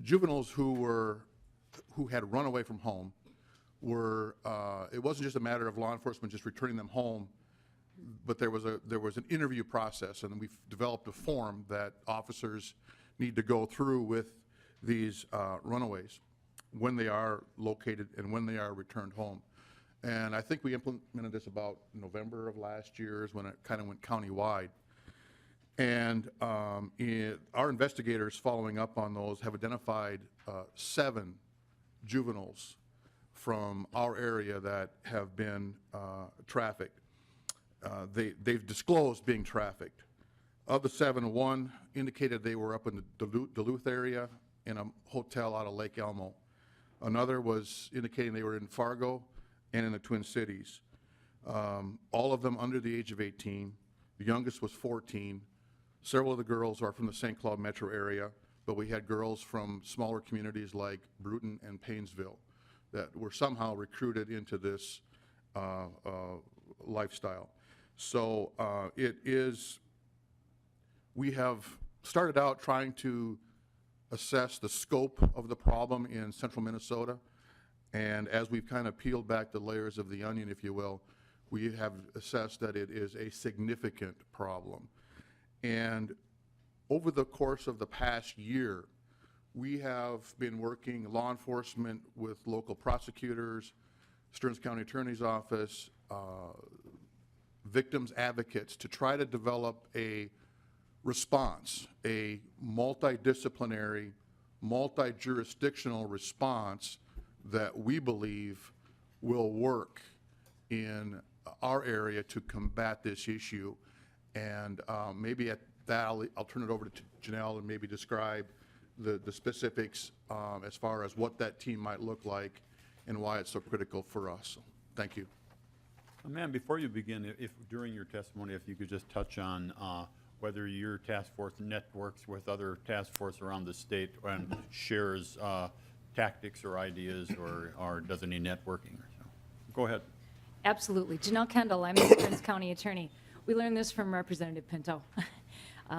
R: juveniles who had run away from home were, it wasn't just a matter of law enforcement just returning them home, but there was an interview process, and we've developed a form that officers need to go through with these runaways when they are located and when they are returned home. And I think we implemented this about November of last year is when it kind of went countywide. And our investigators following up on those have identified 7 juveniles from our area that have been trafficked. They've disclosed being trafficked. Of the 7, 1 indicated they were up in the Duluth area in a hotel out of Lake Elmo. Another was indicating they were in Fargo and in the Twin Cities. All of them under the age of 18. The youngest was 14. Several of the girls are from the St. Cloud metro area, but we had girls from smaller communities like Bruton and Paynesville that were somehow recruited into this lifestyle. So we have started out trying to assess the scope of the problem in central Minnesota. And as we've kind of peeled back the layers of the onion, if you will, we have assessed that it is a significant problem. And over the course of the past year, we have been working, law enforcement with local prosecutors, Stearns County Attorney's Office, victims advocates, to try to develop a response, a multidisciplinary, multi-jurisdictional response that we believe will work in our area to combat this issue. And maybe at that, I'll turn it over to Janelle and maybe describe the specifics as far as what that team might look like and why it's so critical for us. Thank you.
A: Ma'am, before you begin, if during your testimony, if you could just touch on whether your task force networks with other task force around the state and shares tactics or ideas or does any networking. So, go ahead.
S: Absolutely. Janelle Kendall, I'm the Stearns County Attorney. We learned this from Representative Pinto.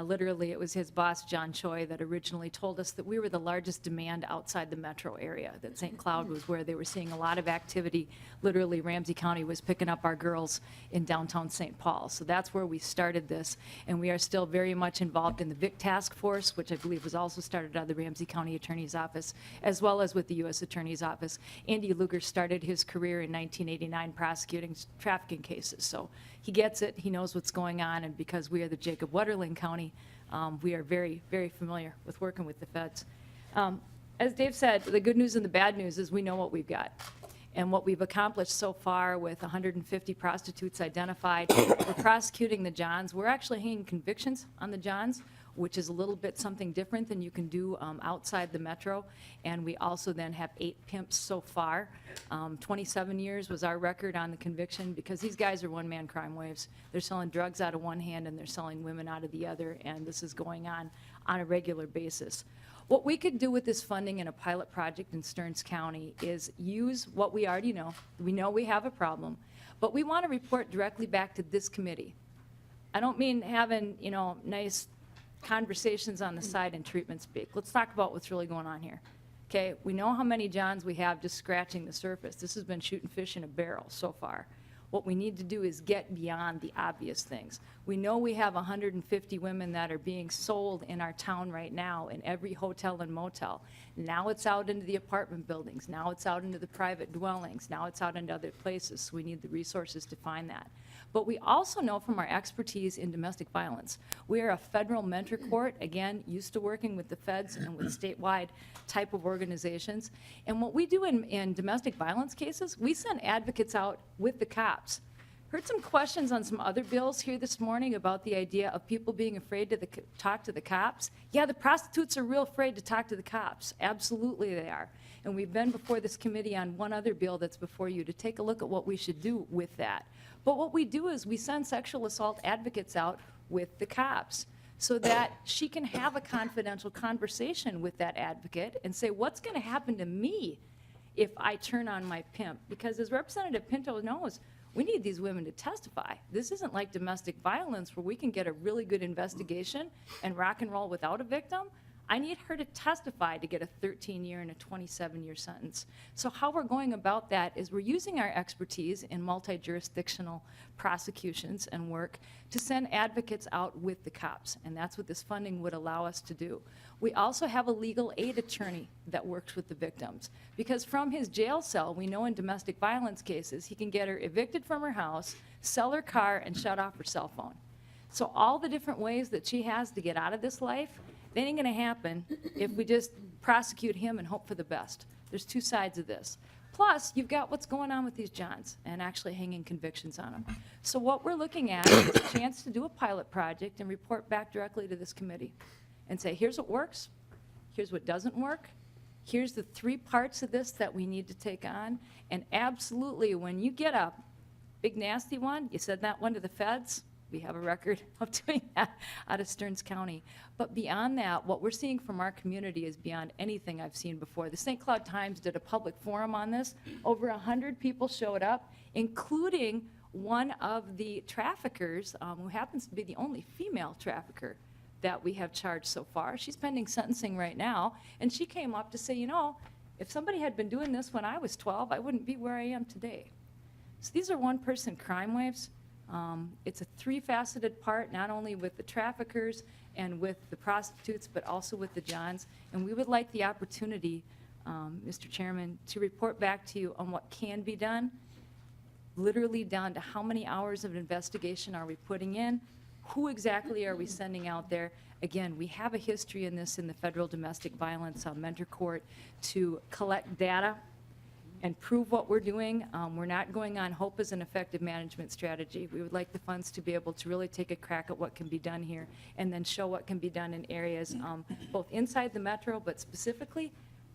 S: Literally, it was his boss, John Choi, that originally told us that we were the largest demand outside the metro area, that St. Cloud was where they were seeing a lot of activity. Literally, Ramsey County was picking up our girls in downtown St. Paul. So that's where we started this, and we are still very much involved in the VIC Task Force, which I believe was also started out of the Ramsey County Attorney's Office, as well as with the U.S. Attorney's Office. Andy Luger started his career in 1989 prosecuting trafficking cases. So he gets it, he knows what's going on, and because we are the Jacob Wetterling County, we are very, very familiar with working with the feds. As Dave said, the good news and the bad news is we know what we've got. And what we've accomplished so far with 150 prostitutes identified, we're prosecuting the Johns. We're actually hanging convictions on the Johns, which is a little bit something different than you can do outside the metro. And we also then have 8 pimps so far. 27 years was our record on the conviction because these guys are one-man crime waves. They're selling drugs out of one hand and they're selling women out of the other, and this is going on a regular basis. What we could do with this funding in a pilot project in Stearns County is use what we already know. We know we have a problem, but we want to report directly back to this committee. I don't mean having, nice conversations on the side and treatment speak. Let's talk about what's really going on here. Okay, we know how many Johns we have just scratching the surface. This has been shooting fish in a barrel so far. What we need to do is get beyond the obvious things. We know we have 150 women that are being sold in our town right now in every hotel and motel. Now it's out into the apartment buildings. Now it's out into the private dwellings. Now it's out into other places. So we need the resources to find that. But we also know from our expertise in domestic violence, we are a federal mentor court, again, used to working with the feds and with statewide type of organizations. And what we do in domestic violence cases, we send advocates out with the cops. Heard some questions on some other bills here this morning about the idea of people being afraid to talk to the cops. Yeah, the prostitutes are real afraid to talk to the cops. Absolutely they are. And we've been before this committee on one other bill that's before you to take a look at what we should do with that. But what we do is we send sexual assault advocates out with the cops so that she can have a confidential conversation with that advocate and say, what's going to happen to me if I turn on my pimp? Because as Representative Pinto knows, we need these women to testify. This isn't like domestic violence where we can get a really good investigation and rock and roll without a victim. I need her to testify to get a 13-year and a 27-year sentence. So how we're going about that is we're using our expertise in multi-jurisdictional prosecutions and work to send advocates out with the cops, and that's what this funding would allow us to do. We also have a legal aid attorney that works with the victims, because from his jail cell, we know in domestic violence cases, he can get her evicted from her house, sell her car, and shut off her cell phone. So all the different ways that she has to get out of this life, that ain't gonna happen if we just prosecute him and hope for the best. There's two sides of this. Plus, you've got what's going on with these Johns and actually hanging convictions on them. So what we're looking at is a chance to do a pilot project and report back directly to this committee and say, here's what works, here's what doesn't work, here's the 3 parts of this that we need to take on, and absolutely, when you get a big nasty one, you said that one to the feds, we have a record of doing that out of Stearns County. But beyond that, what we're seeing from our community is beyond anything I've seen before. The St. Cloud Times did a public forum on this. Over 100 people showed up, including one of the traffickers, who happens to be the only female trafficker that we have charged so far. She's pending sentencing right now, and she came up to say, you know, if somebody had been doing this when I was 12, I wouldn't be where I am today. So these are one-person crime waves. It's a 3-faceted part, not only with the traffickers and with the prostitutes, but also with the Johns. And we would like the opportunity, Mr. Chairman, to report back to you on what can be done, literally down to how many hours of investigation are we putting in, who exactly are we sending out there. Again, we have a history in this in the Federal Domestic Violence Mentor Court to collect data and prove what we're doing. We're not going on hope as an effective management strategy. We would like the funds to be able to really take a crack at what can be done here and then show what can be done in areas both inside the metro, but specifically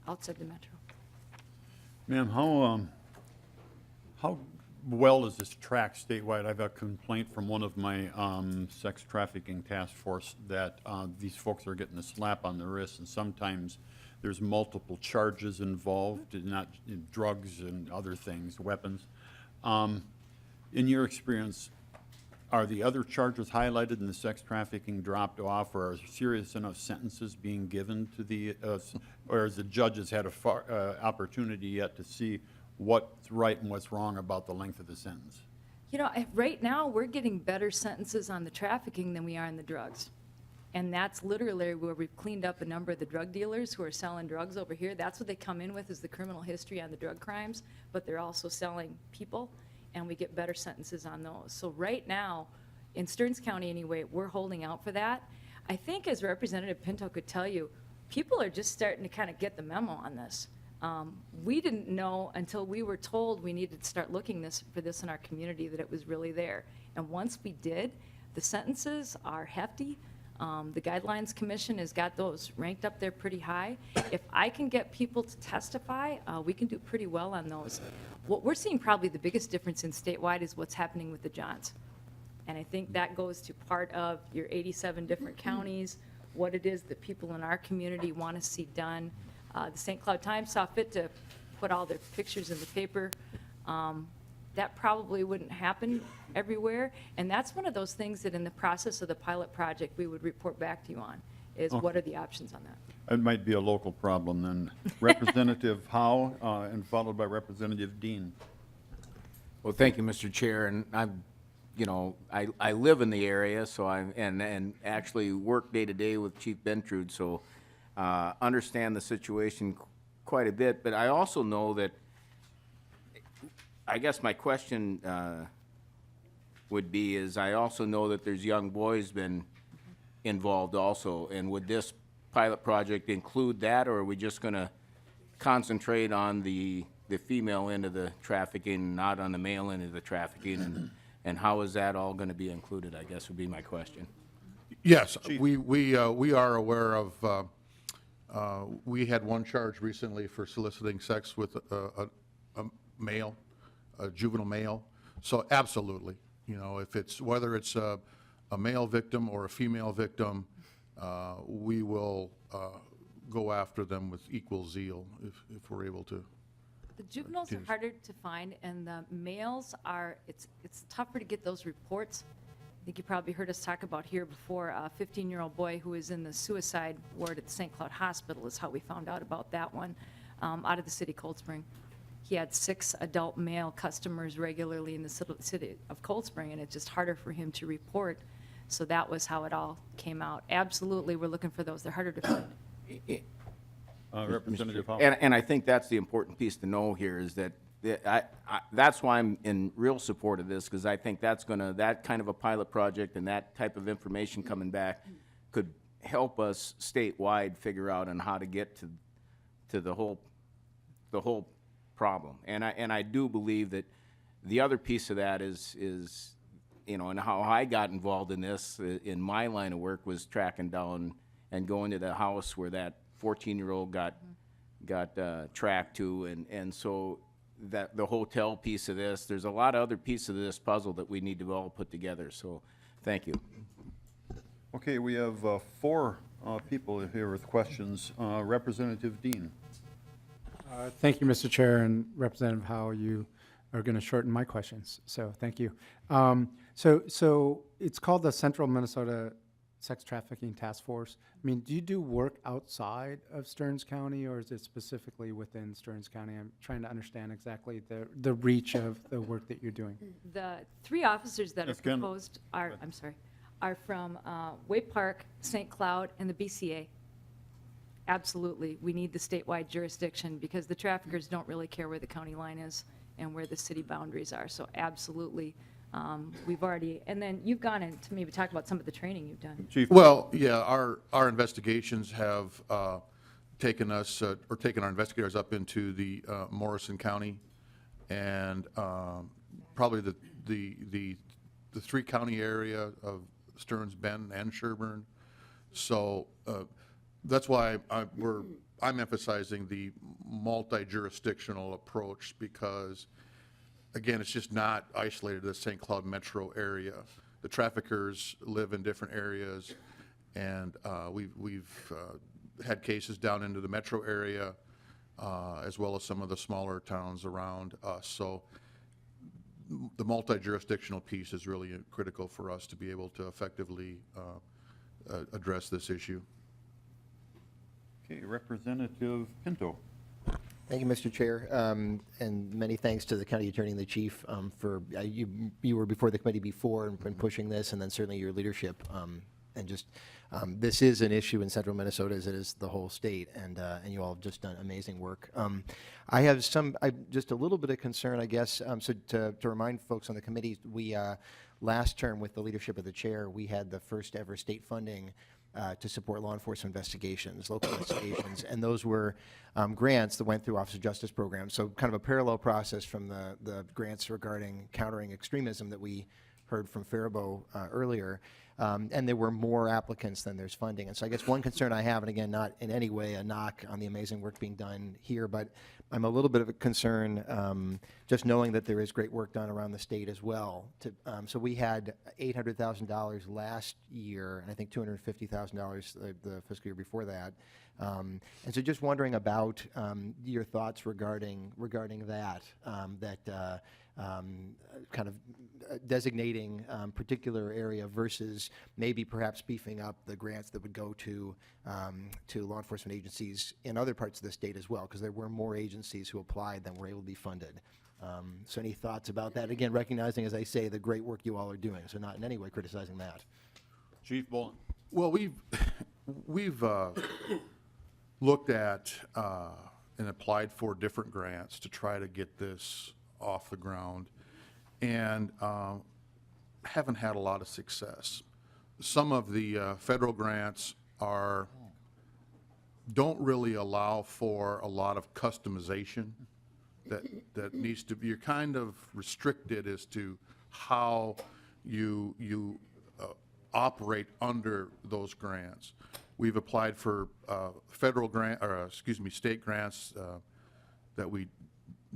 S: outside the metro.
A: Ma'am, how well is this tracked statewide? I've got a complaint from one of my sex trafficking task force that these folks are getting a slap on the wrist, and sometimes there's multiple charges involved, not in drugs and other things, weapons. In your experience, are the other charges highlighted and the sex trafficking dropped off, or are serious enough sentences being given to the, or has the judges had a opportunity yet to see what's right and what's wrong about the length of the sentence?
S: You know, right now, we're getting better sentences on the trafficking than we are on the drugs. And that's literally where we've cleaned up a number of the drug dealers who are selling drugs over here. That's what they come in with, is the criminal history on the drug crimes, but they're also selling people, and we get better sentences on those. So right now, in Stearns County anyway, we're holding out for that. I think, as Representative Pinto could tell you, people are just starting to kind of get the memo on this. We didn't know until we were told we needed to start looking for this in our community, that it was really there. And once we did, the sentences are hefty. The Guidelines Commission has got those ranked up there pretty high. If I can get people to testify, we can do pretty well on those. What we're seeing, probably the biggest difference in statewide, is what's happening with the Johns. And I think that goes to part of your 87 different counties, what it is that people in our community want to see done. The St. Cloud Times saw fit to put all their pictures in the paper. That probably wouldn't happen everywhere. And that's one of those things that in the process of the pilot project, we would report back to you on, is what are the options on that?
A: It might be a local problem then. Representative Howe, and followed by Representative Dean.
C: Well, thank you, Mr. Chair, and I'm, you know, I live in the area, so and actually work day to day with Chief Bentrude, so understand the situation quite a bit, but I also know that, I guess my question would be is, I also know that there's young boys been involved also, and would this pilot project include that, or are we just gonna concentrate on the female end of the trafficking, not on the male end of the trafficking, and how is that all gonna be included, I guess would be my question.
R: Yes, we are aware of, we had one charge recently for soliciting sex with a male, a juvenile male. So absolutely, you know, if it's, whether it's a male victim or a female victim, we will go after them with equal zeal if we're able to.
S: The juveniles are harder to find, and the males are, it's tougher to get those reports. I think you probably heard us talk about here before, a 15-year-old boy who was in the suicide ward at the St. Cloud Hospital is how we found out about that one, out of the city of Cold Spring. He had 6 adult male customers regularly in the city of Cold Spring, and it's just harder for him to report. So that was how it all came out. Absolutely, we're looking for those. They're harder to find.
A: Representative Howe.
C: And I think that's the important piece to know here, is that that's why I'm in real support of this, because I think that's gonna, that kind of a pilot project and that type of information coming back could help us statewide figure out on how to get to the whole problem. And I do believe that the other piece of that is, you know, and how I got involved in this in my line of work was tracking down and going to the house where that 14-year-old got tracked to, and so that the hotel piece of this, there's a lot of other pieces of this puzzle that we need to all put together, so thank you.
A: Okay, we have 4 people here with questions. Representative Dean.
T: Thank you, Mr. Chair, and Representative Howe, you are going to shorten my questions, so thank you. So it's called the Central Minnesota Sex Trafficking Task Force. I mean, do you do work outside of Stearns County, or is it specifically within Stearns County? I'm trying to understand exactly the reach of the work that you're doing.
S: The 3 officers that are
A: Ms. Kendall.
S: proposed are, I'm sorry, are from Wake Park, St. Cloud, and the BCA. Absolutely, we need the statewide jurisdiction because the traffickers don't really care where the county line is and where the city boundaries are. So absolutely, we've already, and then you've gone in to maybe talk about some of the training you've done.
A: Chief.
R: Well, yeah, our investigations have taken us, or taken our investigators up into the Morrison County, and probably the three-county area of Stearns Bend and Sherburne. So that's why I'm emphasizing the multi-jurisdictional approach, because, again, it's just not isolated to the St. Cloud metro area. The traffickers live in different areas, and we've had cases down into the metro area, as well as some of the smaller towns around us. So the multi-jurisdictional piece is really critical for us to be able to effectively address this issue.
A: Okay, Representative Pinto.
J: Thank you, Mr. Chair, and many thanks to the county attorney and the chief for, you were before the committee before and pushing this, and then certainly your leadership. And just, this is an issue in central Minnesota, as it is the whole state, and you all have just done amazing work. I have just a little bit of concern, I guess. So to remind folks on the committee, we, last term with the leadership of the chair, we had the first ever state funding to support law enforcement investigations, local investigations, and those were grants that went through Office of Justice programs. So kind of a parallel process from the grants regarding countering extremism that we heard from Faribault earlier. And there were more applicants than there's funding. And so I guess one concern I have, and again, not in any way a knock on the amazing work being done here, but I'm a little bit of a concern just knowing that there is great work done around the state as well. So we had $800,000 last year, and I think $250,000 the fiscal year before that. And so just wondering about your thoughts regarding that, kind of designating particular area versus maybe perhaps beefing up the grants that would go to law enforcement agencies in other parts of the state as well, because there were more agencies who applied than were able to be funded. So any thoughts about that? Again, recognizing, as I say, the great work you all are doing, so not in any way criticizing that.
A: Chief Bolin.
R: Well, we've looked at and applied for different grants to try to get this off the ground, and haven't had a lot of success. Some of the federal grants don't really allow for a lot of customization that needs to be. You're kind of restricted as to how you operate under those grants. We've applied for federal grant, or state grants that we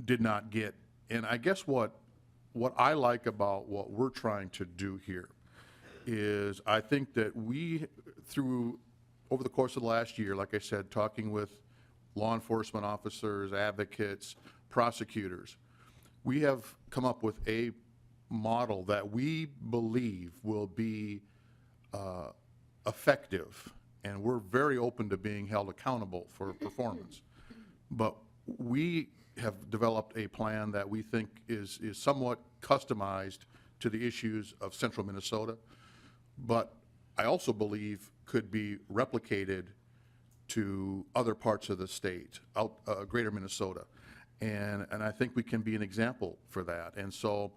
R: did not get. And I guess what I like about what we're trying to do here is I think that we, over the course of the last year, like I said, talking with law enforcement officers, advocates, prosecutors, we have come up with a model that we believe will be effective, and we're very open to being held accountable for performance. But we have developed a plan that we think is somewhat customized to the issues of central Minnesota, but I also believe could be replicated to other parts of the state, greater Minnesota. And I think we can be an example for that. And so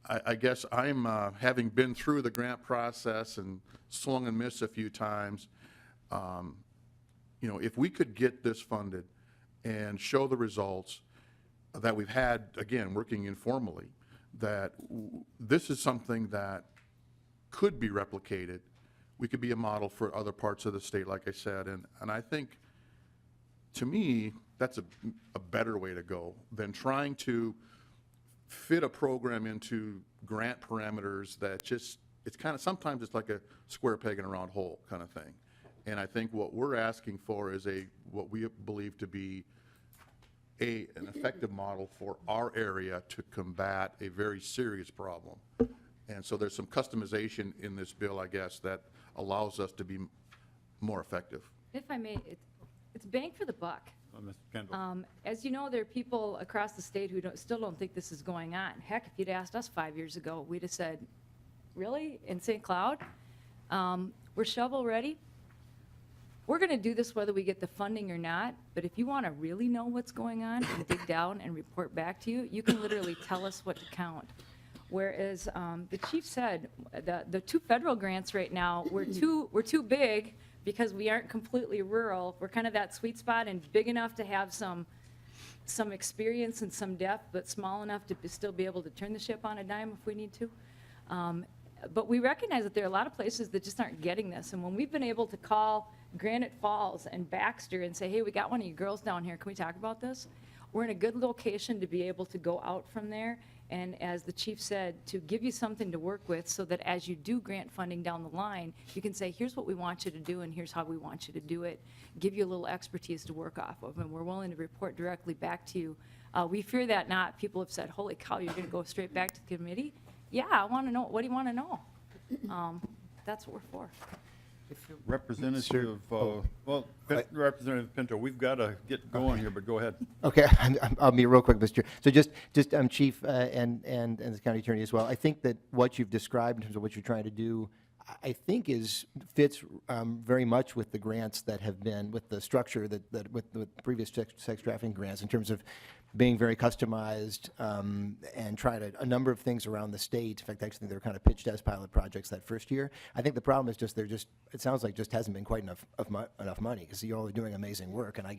R: I guess I'm, having been through the grant process and swung and missed a few times, if we could get this funded and show the results that we've had, again, working informally, that this is something that could be replicated. We could be a model for other parts of the state, like I said, and I think, to me, that's a better way to go than trying to fit a program into grant parameters that just, it's kind of, sometimes it's like a square peg in a round hole kind of thing. And I think what we're asking for is what we believe to be an effective model for our area to combat a very serious problem. And so there's some customization in this bill, I guess, that allows us to be more effective.
S: If I may, it's bang for the buck.
A: Mr. Kendall.
S: As you know, there are people across the state who still don't think this is going on. Heck, if you'd asked us 5 years ago, we'd have said, really, in St. Cloud? We're shovel ready? We're going to do this whether we get the funding or not, but if you want to really know what's going on and dig down and report back to you, you can literally tell us what to count. Whereas the chief said the two federal grants right now were too big because we aren't completely rural. We're kind of that sweet spot and big enough to have some experience and some depth, but small enough to still be able to turn the ship on a dime if we need to. But we recognize that there are a lot of places that just aren't getting this. And when we've been able to call Granite Falls and Baxter and say, hey, we got one of you girls down here, can we talk about this? We're in a good location to be able to go out from there. And as the chief said, to give you something to work with so that as you do grant funding down the line, you can say, here's what we want you to do and here's how we want you to do it. Give you a little expertise to work off of, and we're willing to report directly back to you. We fear that not. People have said, holy cow, you're going to go straight back to the committee? Yeah, I want to know. What do you want to know? That's what we're for.
A: Representative, Representative Pinto, we've got to get going here, but go ahead.
J: Okay, I'll be real quick, Mr. Chair. So just Chief and the county attorney as well, I think that what you've described in terms of what you're trying to do, I think fits very much with the grants that have been, with the structure that with previous sex trafficking grants in terms of being very customized and trying a number of things around the state. In fact, actually, they were kind of pitched as pilot projects that first year. I think the problem is just it sounds like just hasn't been quite enough money, because you're all doing amazing work, and I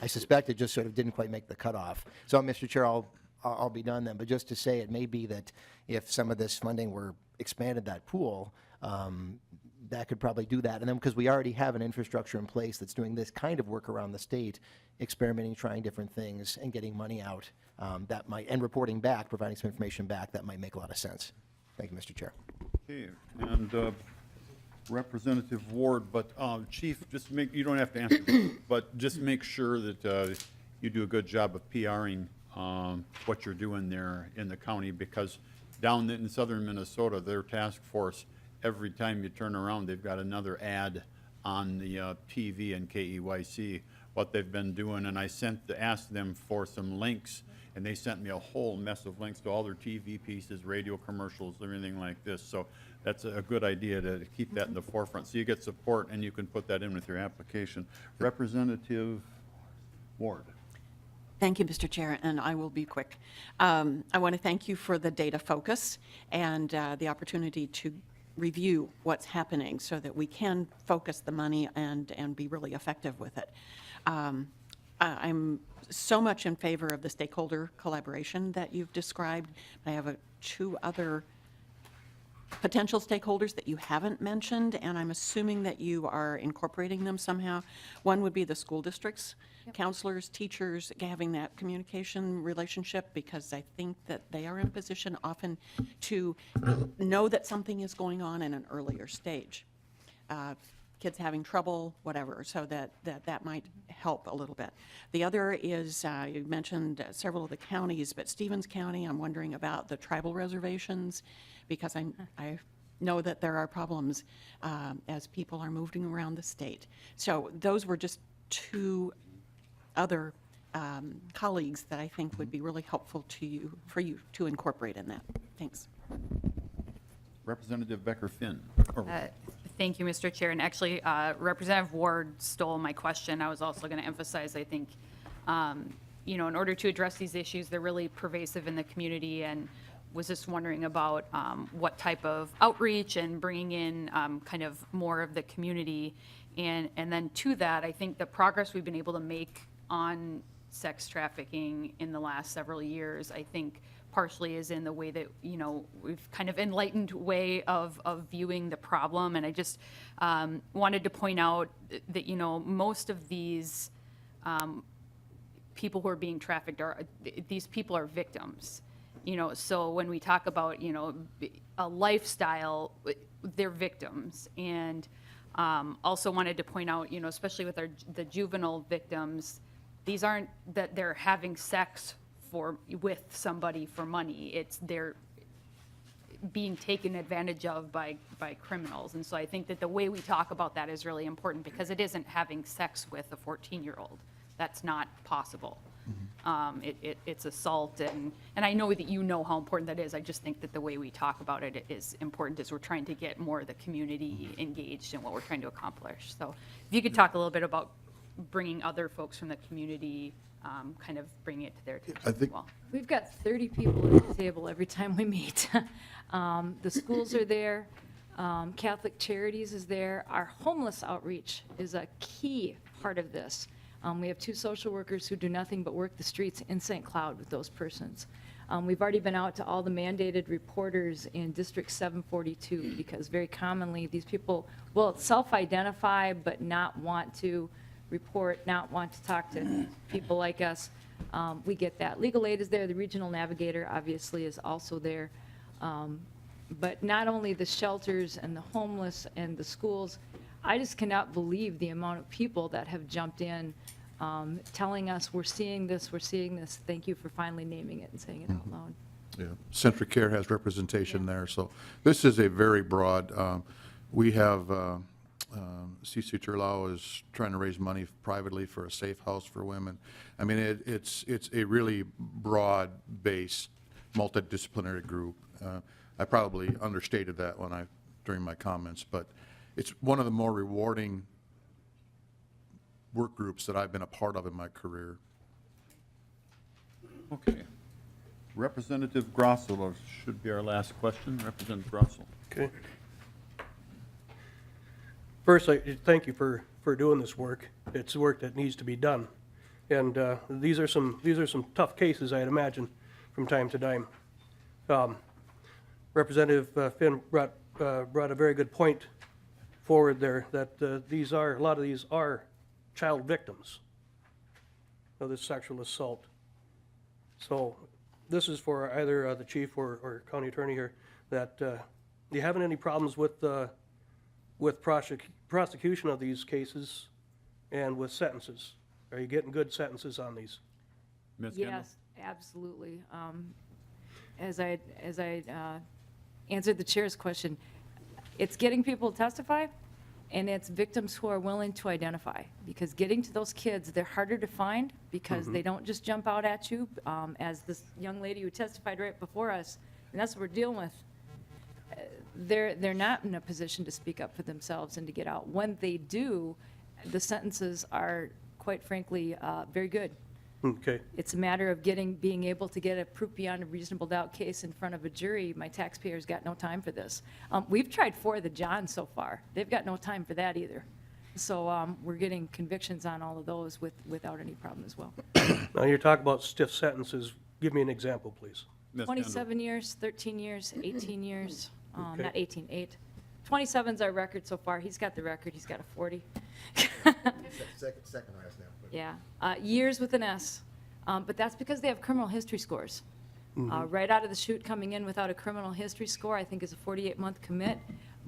J: suspect it just sort of didn't quite make the cutoff. So, Mr. Chair, I'll be done then, but just to say, it may be that if some of this funding were expanded that pool, that could probably do that. And then because we already have an infrastructure in place that's doing this kind of work around the state, experimenting, trying different things, and getting money out, that might, and reporting back, providing some information back, that might make a lot of sense. Thank you, Mr. Chair.
A: Okay, and Representative Ward, but Chief, just you don't have to answer, but just make sure that you do a good job of PRing what you're doing there in the county, because down in southern Minnesota, their task force, every time you turn around, they've got another ad on the TV and KEYC, what they've been doing, and I asked them for some links, and they sent me a whole mess of links to all their TV pieces, radio commercials, everything like this. So that's a good idea to keep that in the forefront. So you get support, and you can put that in with your application. Representative Ward.
G: Thank you, Mr. Chair, and I will be quick. I want to thank you for the data focus and the opportunity to review what's happening so that we can focus the money and be really effective with it. I'm so much in favor of the stakeholder collaboration that you've described. I have two other potential stakeholders that you haven't mentioned, and I'm assuming that you are incorporating them somehow. One would be the school districts, counselors, teachers, having that communication relationship, because I think that they are in a position often to know that something is going on in an earlier stage. Kids having trouble, whatever, so that might help a little bit. The other is, you mentioned several of the counties, but Stevens County, I'm wondering about the tribal reservations, because I know that there are problems as people are moving around the state. So those were just two other colleagues that I think would be really helpful to you, for you to incorporate in that. Thanks.
A: Representative Becker-Finn.
O: Thank you, Mr. Chair. And actually, Representative Ward stole my question. I was also going to emphasize, I think, in order to address these issues, they're really pervasive in the community, and was just wondering about what type of outreach and bringing in kind of more of the community. And then to that, I think the progress we've been able to make on sex trafficking in the last several years, I think partially is in the way that, we've kind of enlightened way of viewing the problem. And I just wanted to point out that, most of these people who are being trafficked these people are victims. So when we talk about, a lifestyle, they're victims. And also wanted to point out, especially with the juvenile victims, these aren't that they're having sex with somebody for money. It's they're being taken advantage of by criminals. And so I think that the way we talk about that is really important, because it isn't having sex with a 14-year-old. That's not possible. It's assault, and I know that you know how important that is. I just think that the way we talk about it is important, as we're trying to get more of the community engaged in what we're trying to accomplish. So if you could talk a little bit about bringing other folks from the community, kind of bringing it to their attention as well.
S: We've got 30 people at the table every time we meet. The schools are there. Catholic Charities is there. Our homeless outreach is a key part of this. We have 2 social workers who do nothing but work the streets in St. Cloud with those persons. We've already been out to all the mandated reporters in District 742 because very commonly these people will self-identify but not want to report, not want to talk to people like us. We get that. Legal Aid is there. The Regional Navigator obviously is also there. But not only the shelters and the homeless and the schools, I just cannot believe the amount of people that have jumped in, telling us, we're seeing this, thank you for finally naming it and saying it out loud.
R: Yeah, Centric Care has representation there, so this is a very broad, we have, CC Turlau is trying to raise money privately for a safe house for women. I mean, it's a really broad-based, multidisciplinary group. I probably understated that during my comments, but it's one of the more rewarding work groups that I've been a part of in my career.
A: Okay. Representative Grossel should be our last question. Representative Grossel.
I: Okay. First, I thank you for doing this work. It's work that needs to be done. And these are some tough cases, I'd imagine, from time to time. Representative Finn brought a very good point forward there, that a lot of these are child victims of this sexual assault. So this is for either the chief or county attorney here, that you having any problems with prosecution of these cases and with sentences? Are you getting good sentences on these?
A: Ms. Kendall?
S: Yes, absolutely. As I answered the chair's question, it's getting people to testify, and it's victims who are willing to identify. Because getting to those kids, they're harder to find because they don't just jump out at you, as this young lady who testified right before us, and that's what we're dealing with. They're not in a position to speak up for themselves and to get out. When they do, the sentences are, quite frankly, very good.
I: Okay.
S: It's a matter of being able to get a proof beyond a reasonable doubt case in front of a jury. My taxpayers got no time for this. We've tried 4 of the Johns so far. They've got no time for that either. So we're getting convictions on all of those without any problem as well.
I: Now, you're talking about stiff sentences. Give me an example, please.
A: Ms. Kendall?
S: 27 years, 13 years, 18 years,
I: Okay.
S: not 18, 8. 27's our record so far. He's got the record. He's got a 40.
J: Second highest now.
S: Yeah, years with an S. But that's because they have criminal history scores. Right out of the chute, coming in without a criminal history score, I think is a 48-month commit.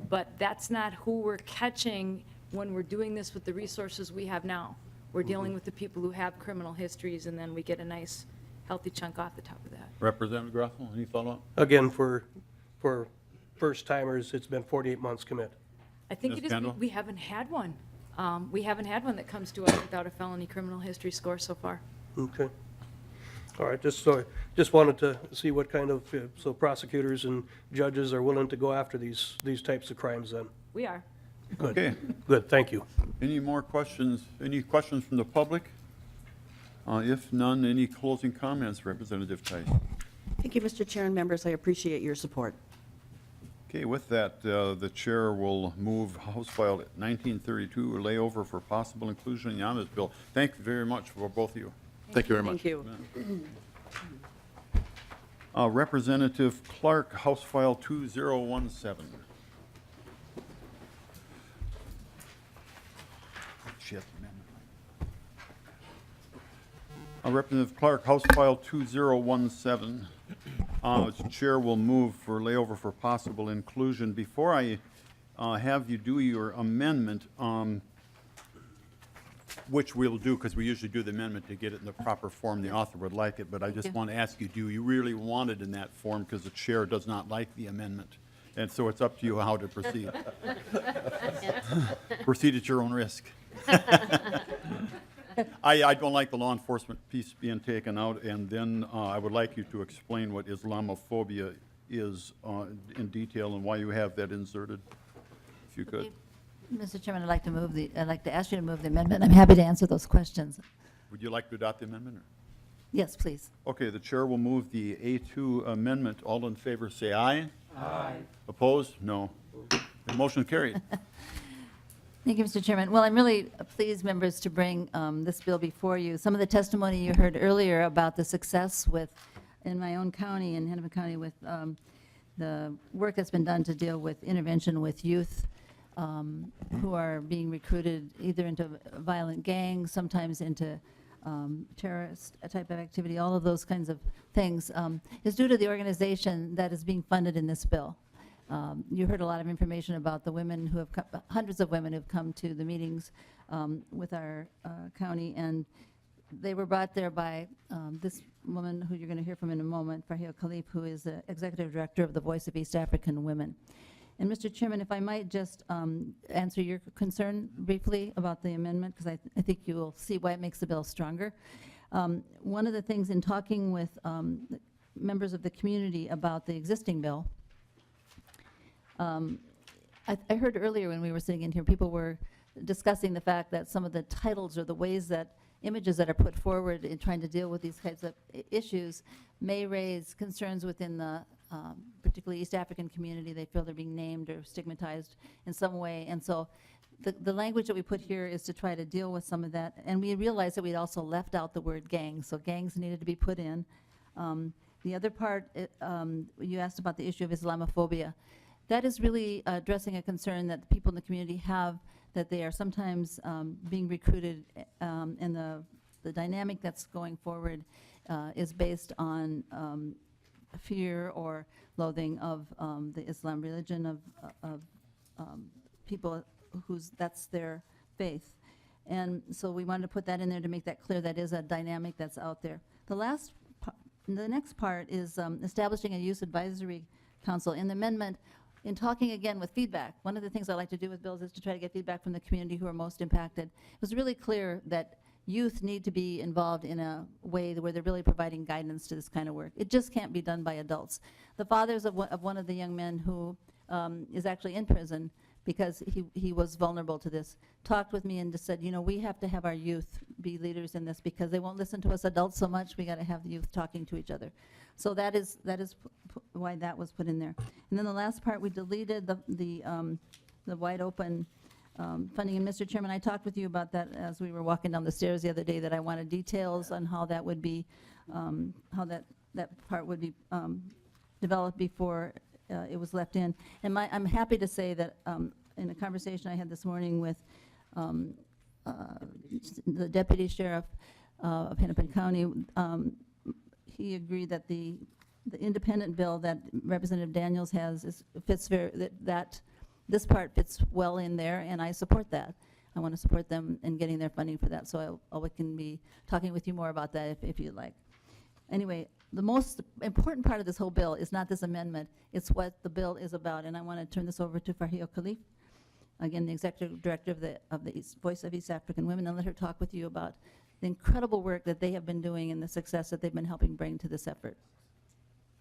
S: But that's not who we're catching when we're doing this with the resources we have now. We're dealing with the people who have criminal histories, and then we get a nice, healthy chunk off the top of that.
A: Representative Grossel, any follow-up?
I: Again, for first timers, it's been 48 months commit.
S: I think
A: Ms.
S: it is,
A: Kendall?
S: we haven't had one. We haven't had one that comes to us without a felony criminal history score so far.
I: Okay. All right, just wanted to see what kind of, so prosecutors and judges are willing to go after these types of crimes then.
S: We are.
I: Good.
A: Okay.
I: Good, thank you.
A: Any more questions? Any questions from the public? If none, any closing comments, Representative Tice?
Q: Thank you, Mr. Chair and members. I appreciate your support.
A: Okay, with that, the chair will move House File 1932, a layover for possible inclusion in the omnibus bill. Thank you very much for both of you.
R: Thank you very much.
Q: Thank you.
A: Representative Clark, House File 2017. Shit, man. Representative Clark, House File 2017. The chair will move for layover for possible inclusion. Before I have you do your amendment, which we'll do because we usually do the amendment to get it in the proper form the author would like it, but I just want to ask you, do you really want it in that form because the chair does not like the amendment? And so it's up to you how to proceed. Proceed at your own risk. I don't like the law enforcement piece being taken out, and then I would like you to explain what Islamophobia is in detail and why you have that inserted, if you could.
U: Mr. Chairman, I'd like to ask you to move the amendment. I'm happy to answer those questions.
A: Would you like to adopt the amendment? Or?
U: Yes, please.
A: Okay, the chair will move the A2 amendment. All in favor say aye. Aye. Opposed? No. Motion carried.
U: Thank you, Mr. Chairman. Well, I'm really pleased, members, to bring this bill before you. Some of the testimony you heard earlier about the success in my own county, in Hennepin County, with the work that's been done to deal with intervention with youth who are being recruited either into violent gangs, sometimes into terrorist type of activity, all of those kinds of things, is due to the organization that is being funded in this bill. You heard a lot of information about the women who have, hundreds of women who have come to the meetings with our county, and they were brought there by this woman who you're going to hear from in a moment, Farhia Khalif, who is the Executive Director of the Voice of East African Women. And Mr. Chairman, if I might just answer your concern briefly about the amendment, because I think you will see why it makes the bill stronger. One of the things in talking with members of the community about the existing bill, I heard earlier when we were sitting in here, people were discussing the fact that some of the titles or the ways that images that are put forward in trying to deal with these kinds of issues may raise concerns within the particularly East African community. They feel they're being named or stigmatized in some way. And so the language that we put here is to try to deal with some of that. And we realized that we'd also left out the word gangs, so gangs needed to be put in. The other part, you asked about the issue of Islamophobia. That is really addressing a concern that the people in the community have, that they are sometimes being recruited, and the dynamic that's going forward is based on fear or loathing of the Islam religion, of people that's their faith. And so we wanted to put that in there to make that clear. That is a dynamic that's out there. The next part is establishing a youth advisory council. In the amendment, in talking again with feedback, one of the things I like to do with bills is to try to get feedback from the community who are most impacted. It was really clear that youth need to be involved in a way where they're really providing guidance to this kind of work. It just can't be done by adults. The fathers of one of the young men who is actually in prison because he was vulnerable to this, talked with me and just said, you know, we have to have our youth be leaders in this because they won't listen to us adults so much. We got to have the youth talking to each other. So that is why that was put in there. And then the last part, we deleted the wide open funding. And Mr. Chairman, I talked with you about that as we were walking down the stairs the other day, that I wanted details on how that would be, how that part would be developed before it was left in. And I'm happy to say that in a conversation I had this morning with the Deputy Sheriff of Hennepin County, he agreed that the independent bill that Representative Daniels has fits this part fits well in there, and I support that. I want to support them in getting their funding for that, so I can be talking with you more about that if you'd like. Anyway, the most important part of this whole bill is not this amendment, it's what the bill is about, and I want to turn this over to Farhia Khalif, again, the Executive Director of the Voice of East African Women, and let her talk with you about the incredible work that they have been doing and the success that they've been helping bring to this effort.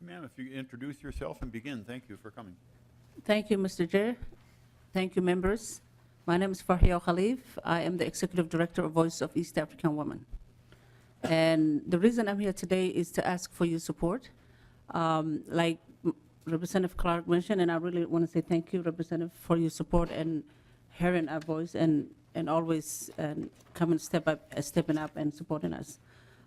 A: Ma'am, if you introduce yourself and begin, thank you for coming.
B: Thank you, Mr. Chair. Thank you, members. My name is Farhia Khalif. I am the Executive Director of Voice of East African Women. And the reason I'm here today is to ask for your support. Like Representative Clark mentioned, and I really want to say thank you, Representative, for your support and hearing our voice and always coming stepping up and supporting us.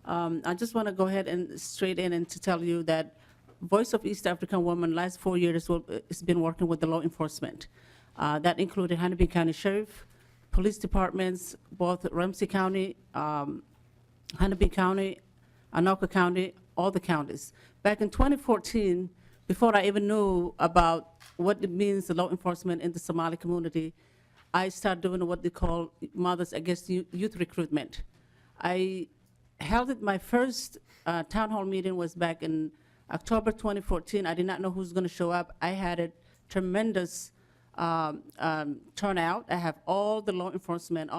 B: I just want to go ahead and straight in and to tell you that Voice of East African Women last 4 years has been working with the law enforcement. That included Hennepin County Sheriff, police departments, both Ramsey County, Hennepin County, Anoka County, all the counties. Back in 2014, before I even knew about what it means, the law enforcement in the Somali community, I started doing what they call Mothers Against Youth Recruitment. I held my first town hall meeting was back in October 2014. I did not know who's going to show up. I had a tremendous turnout. I have all the law enforcement,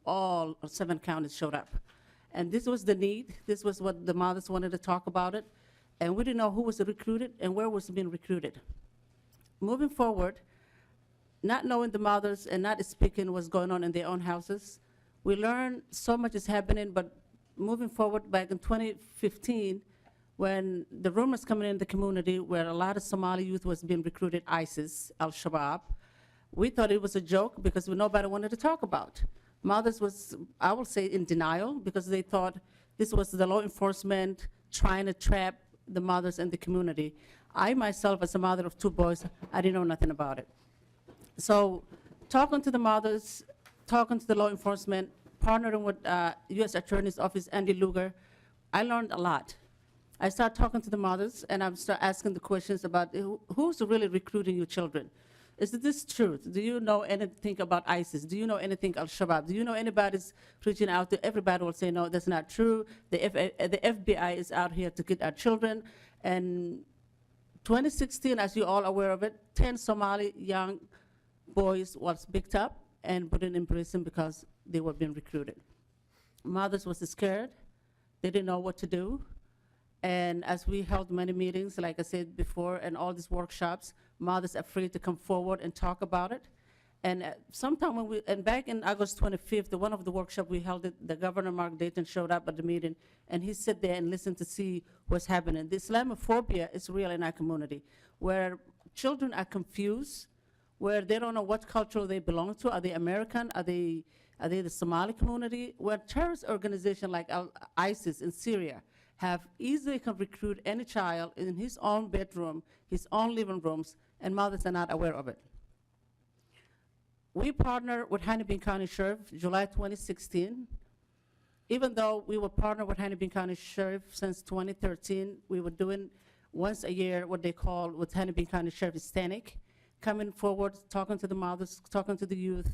B: all 7 counties showed up. And this was the need. This was what the mothers wanted to talk about it. And we didn't know who was recruited and where was being recruited. Moving forward, not knowing the mothers and not speaking what's going on in their own houses, we learned so much is happening, but moving forward back in 2015, when the rumors coming in the community where a lot of Somali youth was being recruited, ISIS, Al-Shabaab, We thought it was a joke because nobody wanted to talk about. Mothers was, I will say, in denial because they thought this was the law enforcement trying to trap the mothers in the community. I myself, as a mother of 2 boys, I didn't know nothing about it. So talking to the mothers, talking to the law enforcement, partnering with U.S. Attorney's Office, Andy Lugar, I learned a lot. I started talking to the mothers, and I started asking the questions about who's really recruiting your children. Is this truth? Do you know anything about ISIS? Do you know anything Al-Shabaab? Do you know anybody's reaching out to? Everybody will say, no, that's not true. The FBI is out here to get our children. And 2016, as you're all aware of it, 10 Somali young boys was picked up and put in prison because they were being recruited. Mothers was scared. They didn't know what to do. And as we held many meetings, like I said before, and all these workshops, mothers afraid to come forward and talk about it. And sometime and back in August 25th, one of the workshops we held, the Governor Mark Dayton showed up at the meeting, and he sat there and listened to see what's happening. The Islamophobia is real in our community, where children are confused, where they don't know what culture they belong to. Are they American? Are they the Somali community? Where terrorist organizations like ISIS in Syria have easily can recruit any child in his own bedroom, his own living rooms, and mothers are not aware of it. We partnered with Hennepin County Sheriff July 2016. Even though we were partnered with Hennepin County Sheriff since 2013, we were doing once a year what they call with Hennepin County Sheriff Stanek, coming forward, talking to the mothers, talking to the youth.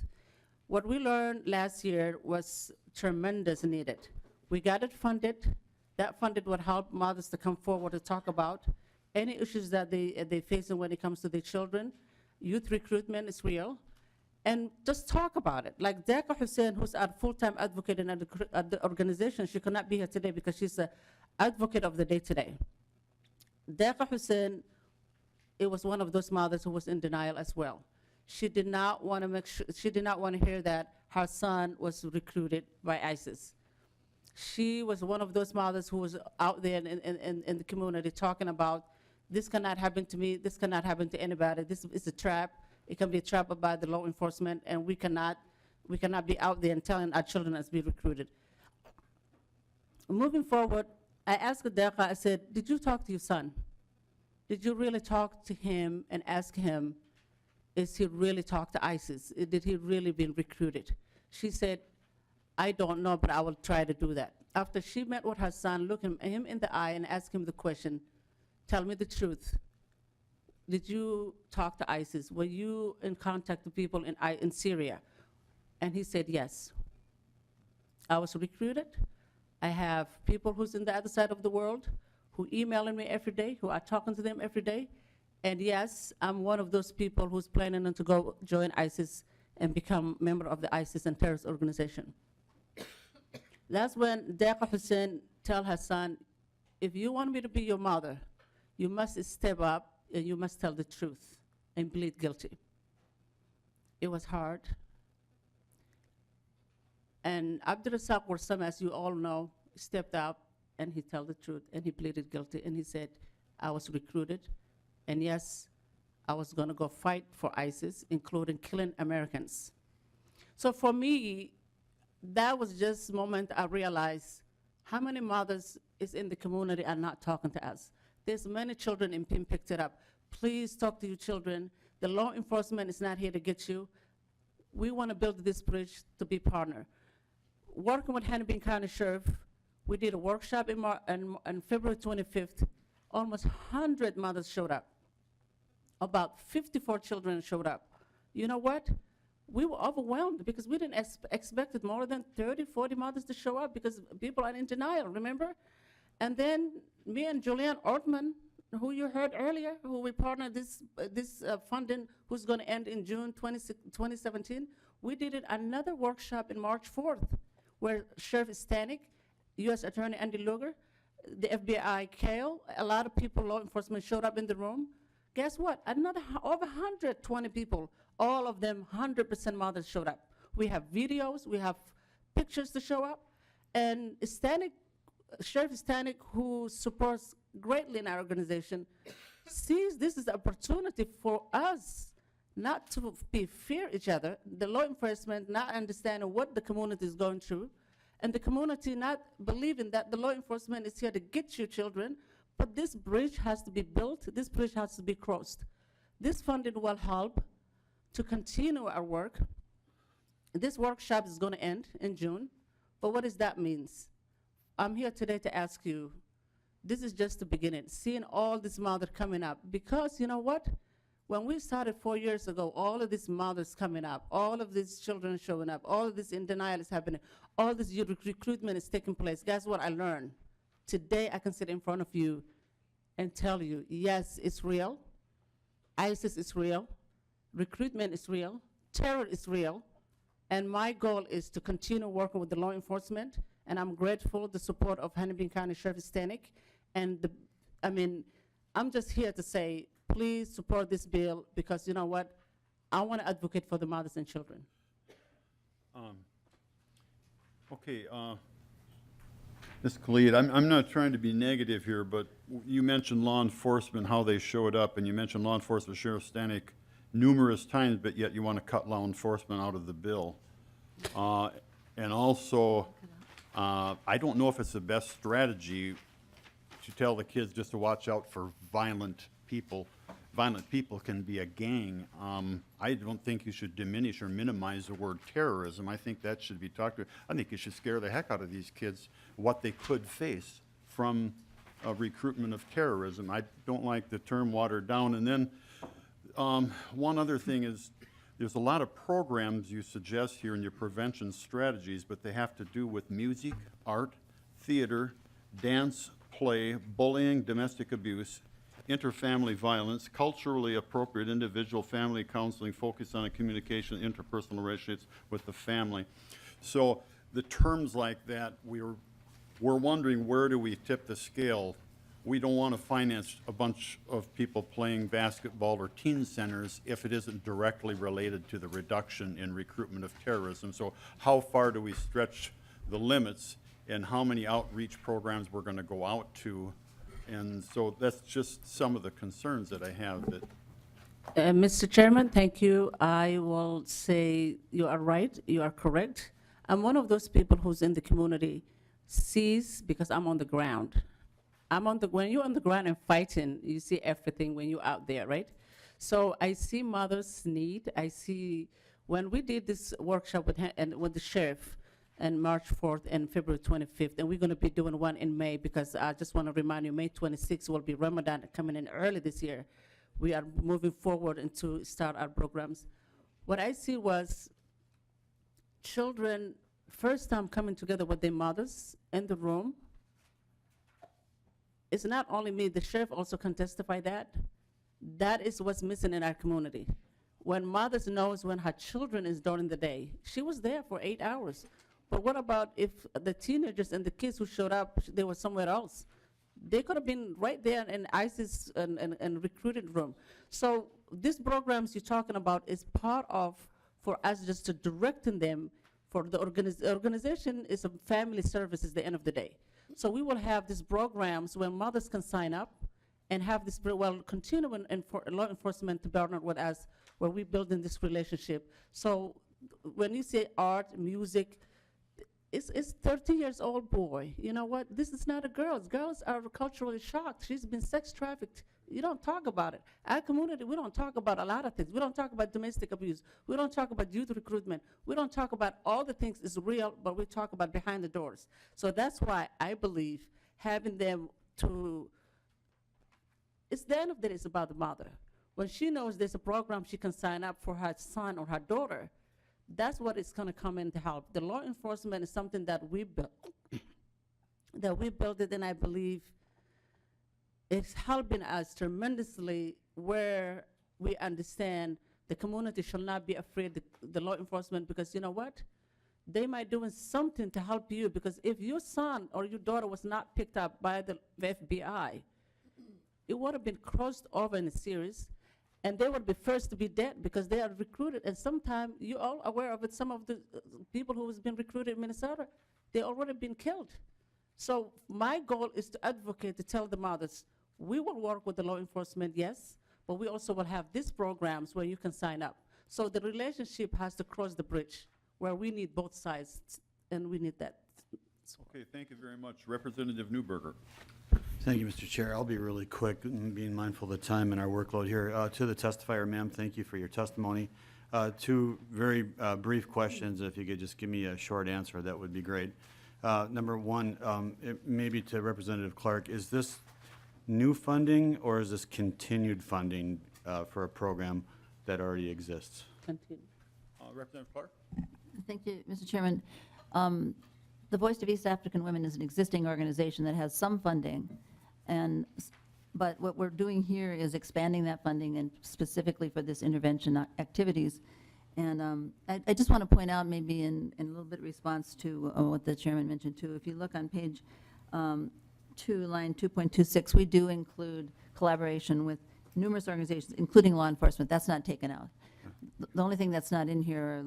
B: What we learned last year was tremendous needed. We got it funded. That funded would help mothers to come forward to talk about any issues that they're facing when it comes to their children. Youth recruitment is real. And just talk about it. Like Deka Hussein, who's a full-time advocate at the organization, she could not be here today because she's an advocate of the day today. Deka Hussein, it was one of those mothers who was in denial as well. She did not want to she did not want to hear that her son was recruited by ISIS. She was one of those mothers who was out there in the community talking about, this cannot happen to me, this cannot happen to anybody, this is a trap. It can be a trap by the law enforcement, and we cannot be out there and telling our children as be recruited. Moving forward, I asked Deka, I said, did you talk to your son? Did you really talk to him and ask him, is he really talked to ISIS? Did he really been recruited? She said, I don't know, but I will try to do that. After she met with her son, looked him in the eye and asked him the question, tell me the truth. Did you talk to ISIS? Were you in contact with people in Syria? And he said, yes. I was recruited. I have people who's in the other side of the world who emailing me every day, who are talking to them every day. And yes, I'm one of those people who's planning on to go join ISIS and become a member of the ISIS and terrorist organization. That's when Deka Hussein tell her son, if you want me to be your mother, you must step up and you must tell the truth and plead guilty. It was hard. And Abdurrazak Warsame, as you all know, stepped up and he told the truth and he pleaded guilty and he said, I was recruited and yes, I was gonna go fight for ISIS, including killing Americans. So for me, that was just a moment I realized how many mothers is in the community are not talking to us. There's many children in PIM picked it up. Please talk to your children. The law enforcement is not here to get you. We want to build this bridge to be partner. Working with Hennepin County Sheriff, we did a workshop on February 25th. Almost 100 mothers showed up. About 54 children showed up. You know what? We were overwhelmed because we didn't expect more than 30, 40 mothers to show up because people are in denial, remember? And then me and Julianne Ortman, who you heard earlier, who we partnered this funding, who's going to end in June 2017, we did another workshop in March 4th, where Sheriff Stanek, U.S. Attorney Andy Lugar, the FBI Kale, a lot of people, law enforcement showed up in the room. Guess what? Another over 120 people, all of them 100% mothers showed up. We have videos, we have pictures to show up, and Stanek, Sheriff Stanek, who supports greatly in our organization, sees this as an opportunity for us not to be fear each other, the law enforcement not understanding what the community is going through, and the community not believing that the law enforcement is here to get you children, but this bridge has to be built, this bridge has to be crossed. This funding will help to continue our work. This workshop is going to end in June, but what does that mean? I'm here today to ask you, this is just the beginning, seeing all this mother coming up, because you know what? When we started 4 years ago, all of these mothers coming up, all of these children showing up, all of this in denial is happening, all this youth recruitment is taking place. Guess what I learned? Today I can sit in front of you and tell you, yes, it's real. ISIS is real. Recruitment is real. Terror is real. And my goal is to continue working with the law enforcement, and I'm grateful for the support of Hennepin County Sheriff Stanek. And I'm just here to say, please support this bill, because you know what? I want to advocate for the mothers and children.
A: Okay, Ms. Khalid, I'm not trying to be negative here, but you mentioned law enforcement, how they showed up, and you mentioned law enforcement, Sheriff Stanek, numerous times, but yet you want to cut law enforcement out of the bill. And also, I don't know if it's the best strategy to tell the kids just to watch out for violent people. Violent people can be a gang. I don't think you should diminish or minimize the word terrorism. I think that should be talked about. I think you should scare the heck out of these kids, what they could face from a recruitment of terrorism. I don't like the term watered down. And then one other thing is, there's a lot of programs you suggest here in your prevention strategies, but they have to do with music, art, theater, dance, play, bullying, domestic abuse, interfamily violence, culturally appropriate individual family counseling, focus on communication, interpersonal relationships with the family. So the terms like that, we're wondering, where do we tip the scale? We don't want to finance a bunch of people playing basketball or teen centers if it isn't directly related to the reduction in recruitment of terrorism. So how far do we stretch the limits, and how many outreach programs we're going to go out to? And so that's just some of the concerns that I have. That
B: Mr. Chairman, thank you. I will say you are right, you are correct. I'm one of those people who's in the community, sees, because I'm on the ground. When you're on the ground and fighting, you see everything when you're out there, right? So I see mothers' need. I see, when we did this workshop with the sheriff, and March 4th and February 25th, and we're going to be doing one in May, because I just want to remind you, May 26th will be Ramadan coming in early this year. We are moving forward and to start our programs. What I see was children first time coming together with their mothers in the room. It's not only me, the sheriff also can testify that. That is what's missing in our community. When mothers knows when her children is during the day, she was there for 8 hours. But what about if the teenagers and the kids who showed up, they were somewhere else? They could have been right there in ISIS and recruited room. So these programs you're talking about is part of, for us just to directing them, for the organization is a family service at the end of the day. So we will have these programs where mothers can sign up and have this, continuing law enforcement to partner with us, where we're building this relationship. So when you say art, music, it's 30 years old boy. You know what? This is not a girl. Girls are culturally shocked. She's been sex trafficked. You don't talk about it. Our community, we don't talk about a lot of things. We don't talk about domestic abuse. We don't talk about youth recruitment. We don't talk about all the things is real, but we talk about behind the doors. So that's why I believe having them to, it's the end of the day, it's about the mother. When she knows there's a program she can sign up for her son or her daughter, that's what is going to come in to help. The law enforcement is something that we built, it, and I believe it's helping us tremendously, where we understand the community shall not be afraid the law enforcement, because you know what? They might doing something to help you, because if your son or your daughter was not picked up by the FBI, it would have been crossed over in a series, and they would be first to be dead because they are recruited. And sometimes, you're all aware of it, some of the people who has been recruited in Minnesota, they already been killed. So my goal is to advocate, to tell the mothers, we will work with the law enforcement, yes, but we also will have these programs where you can sign up. So the relationship has to cross the bridge, where we need both sides, and we need that.
A: Okay, thank you very much. Representative Newberger.
E: Thank you, Mr. Chair. I'll be really quick, being mindful of the time and our workload here. To the testifier, ma'am, thank you for your testimony. Two very brief questions. If you could just give me a short answer, that would be great. Number one, maybe to Representative Clark, is this new funding or is this continued funding for a program that already exists?
B: Continue.
A: Representative Clark?
U: Thank you, Mr. Chairman. The Voice of East African Women is an existing organization that has some funding, but what we're doing here is expanding that funding and specifically for this intervention activities. And I just want to point out, maybe in a little bit response to what the chairman mentioned too, if you look on page 2, line 2.26, we do include collaboration with numerous organizations, including law enforcement. That's not taken out. The only thing that's not in here,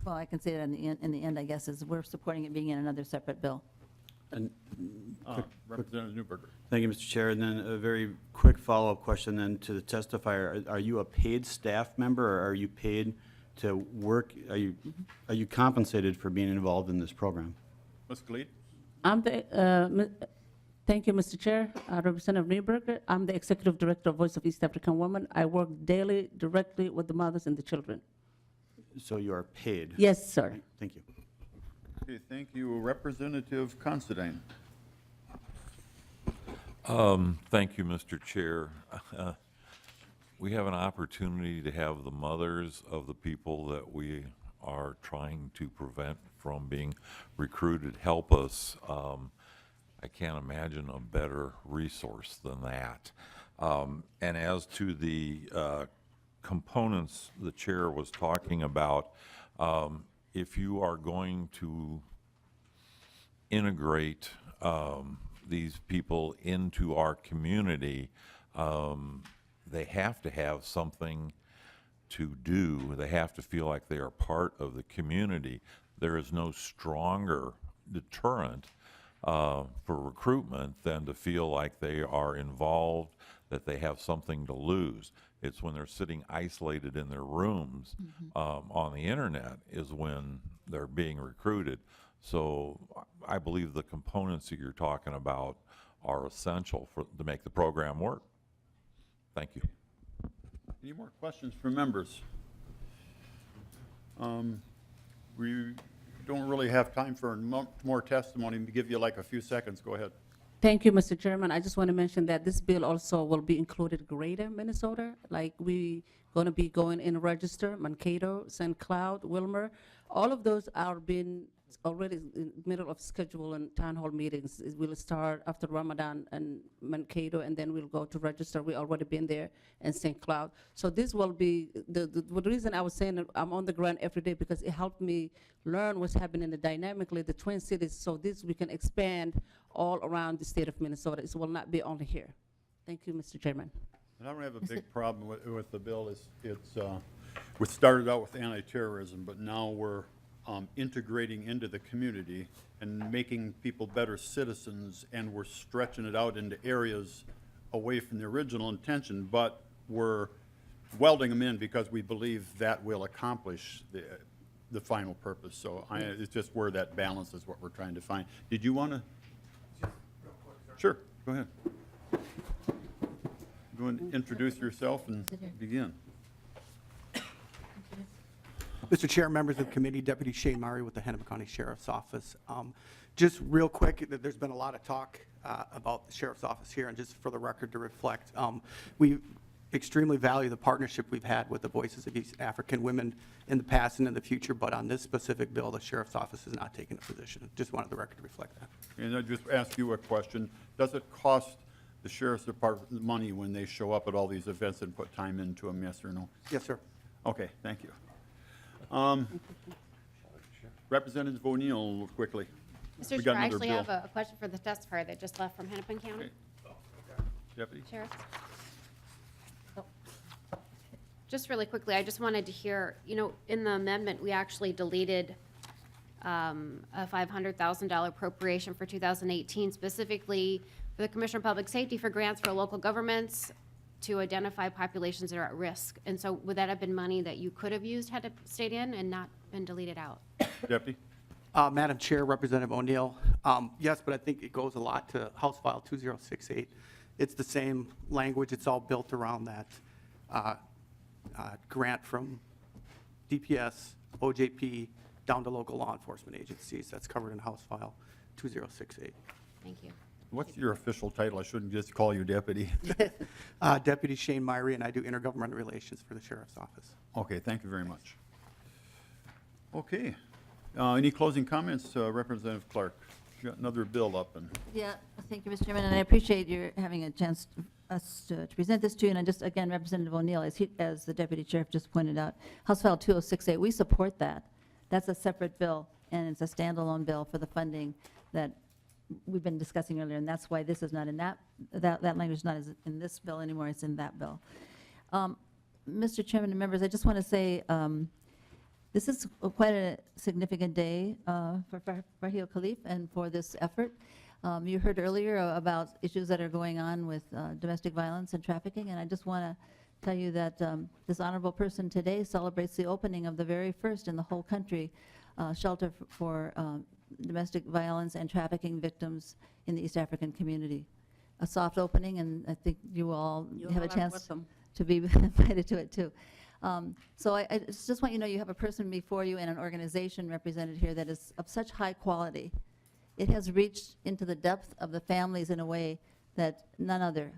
U: well, I can say that in the end, I guess, is we're supporting it being in another separate bill.
E: And
A: Representative Newberger.
E: Thank you, Mr. Chair. And then a very quick follow-up question then to the testifier. Are you a paid staff member or are you paid to work? Are you compensated for being involved in this program?
A: Ms. Gleed?
B: Thank you, Mr. Chair. Representative Newberger, I'm the Executive Director of Voice of East African Women. I work daily directly with the mothers and the children.
E: So you are paid?
B: Yes, sir.
E: Right, thank you.
A: Okay, thank you. Representative Considine.
H: Thank you, Mr. Chair. We have an opportunity to have the mothers of the people that we are trying to prevent from being recruited help us. I can't imagine a better resource than that. And as to the components the chair was talking about, if you are going to integrate these people into our community, they have to have something to do. They have to feel like they are part of the community. There is no stronger deterrent for recruitment than to feel like they are involved, that they have something to lose. It's when they're sitting isolated in their rooms on the internet is when they're being recruited. So I believe the components that you're talking about are essential to make the program work. Thank you.
A: Any more questions from members? We don't really have time for more testimony. We give you like a few seconds. Go ahead.
B: Thank you, Mr. Chairman. I just want to mention that this bill also will be included Greater Minnesota. Like we going to be going in register, Mankato, St. Cloud, Wilmer. All of those are being already in the middle of schedule and town hall meetings. It will start after Ramadan and Mankato, and then we'll go to register. We already been there in St. Cloud. So this will be, the reason I was saying that I'm on the ground every day because it helped me learn what's happening dynamically, the Twin Cities, so this we can expand all around the state of Minnesota. It will not be only here. Thank you, Mr. Chairman.
A: And I don't have a big problem with the bill. We started out with anti-terrorism, but now we're integrating into the community and making people better citizens, and we're stretching it out into areas away from the original intention, but we're welding them in because we believe that will accomplish the final purpose. So it's just where that balance is what we're trying to find. Did you want to? Sure, go ahead. Go and introduce yourself and begin.
V: Mr. Chair, members of the committee, Deputy Shane Murray with the Hennepin County Sheriff's Office. Just real quick, there's been a lot of talk about the Sheriff's Office here, and just for the record to reflect, we extremely value the partnership we've had with the Voices of East African Women in the past and in the future, but on this specific bill, the Sheriff's Office is not taking a position. Just wanted the record to reflect that.
A: And I just ask you a question. Does it cost the Sheriff's Department money when they show up at all these events and put time into them, yes or no?
V: Yes, sir.
A: Okay, thank you. Representative O'Neill, quickly.
D: Mr.
A: We
D: Chair,
A: got
D: I
A: another
D: actually
A: bill.
D: have a question for the testifier that just left from Hennepin County.
A: Deputy?
D: Sheriff? Just really quickly, I just wanted to hear, in the amendment, we actually deleted a $500,000 appropriation for 2018, specifically for the Commissioner of Public Safety for grants for local governments. to identify populations that are at risk. And so would that have been money that you could have used had it stayed in and not been deleted out?
A: Deputy?
V: Madam Chair, Representative O'Neill, yes, but I think it goes a lot to House File 2068. It's the same language. It's all built around that grant from DPS, OJP, down to local law enforcement agencies. That's covered in House File 2068.
D: Thank you.
A: What's your official title? I shouldn't just call you deputy.
V: Deputy Shane Myrie, and I do intergovernmental relations for the Sheriff's Office.
A: Okay, thank you very much. Okay. Any closing comments, Representative Clark? You got another bill up and.
U: Yeah, thank you, Mr. Chairman, and I appreciate your having a chance to present this to you. And I just, again, Representative O'Neill, as the Deputy Sheriff just pointed out, House File 2068, we support that. That's a separate bill, and it's a standalone bill for the funding that we've been discussing earlier, and that's why this is not in that language is not in this bill anymore, it's in that bill. Mr. Chairman and members, I just want to say, this is quite a significant day for Farhio Khalif and for this effort. You heard earlier about issues that are going on with domestic violence and trafficking, and I just want to tell you that this honorable person today celebrates the opening of the very first in the whole country shelter for domestic violence and trafficking victims in the East African community. A soft opening, and I think you all have a chance to be invited to it too. So I just want you to know you have a person before you and an organization represented here that is of such high quality. It has reached into the depth of the families in a way that none other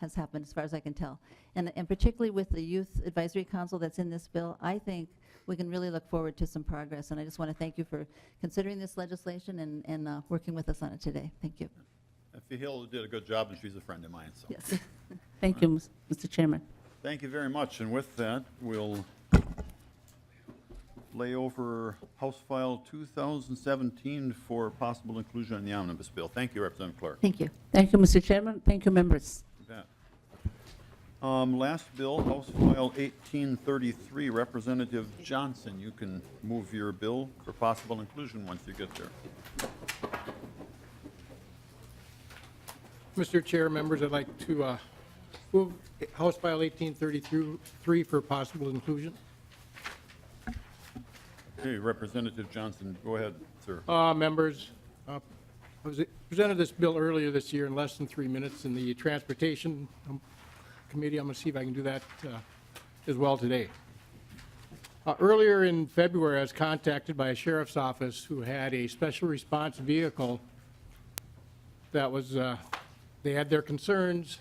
U: has happened, as far as I can tell. And particularly with the Youth Advisory Council that's in this bill, I think we can really look forward to some progress. And I just want to thank you for considering this legislation and working with us on it today. Thank you.
A: Fahil did a good job, and she's a friend of mine, so.
B: Yes. Thank you, Mr. Chairman.
A: Thank you very much, and with that, we'll lay over House File 2017 for possible inclusion in the omnibus bill. Thank you, Representative Clark.
U: Thank you.
B: Thank you, Mr. Chairman. Thank you, members.
A: You bet. Last bill, House File 1833, Representative Johnson, you can move your bill for possible inclusion once you get there.
I: Mr. Chair, members, I'd like to move House File 1833 for possible inclusion.
A: Okay, Representative Johnson, go ahead, sir.
I: Members, I presented this bill earlier this year in less than 3 minutes in the Transportation Committee. I'm going to see if I can do that as well today. Earlier in February, I was contacted by a sheriff's office who had a special response vehicle that was, they had their concerns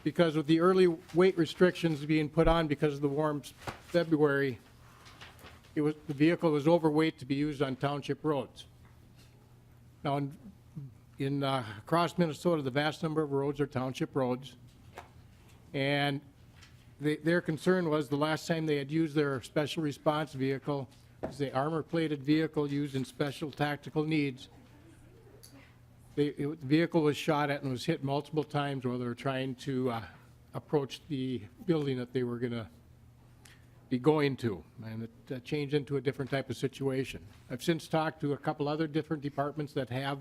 I: because of the early weight restrictions being put on because of the warm February. The vehicle was overweight to be used on township roads. Now, across Minnesota, the vast number of roads are township roads. And their concern was the last time they had used their special response vehicle, is the armor-plated vehicle used in special tactical needs. The vehicle was shot at and was hit multiple times while they were trying to approach the building that they were going to be going to, and it changed into a different type of situation. I've since talked to a couple other different departments that have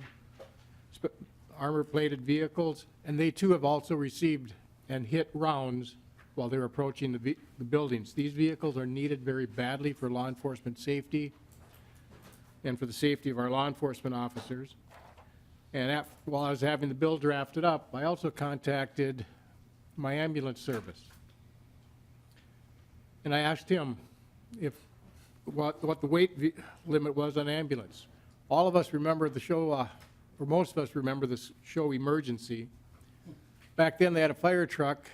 I: armor-plated vehicles, and they too have also received and hit rounds while they were approaching the buildings. These vehicles are needed very badly for law enforcement safety and for the safety of our law enforcement officers. And while I was having the bill drafted up, I also contacted my ambulance service. And I asked him what the weight limit was on ambulance. All of us remember the show, or most of us remember the show Emergency. Back then, they had a fire truck,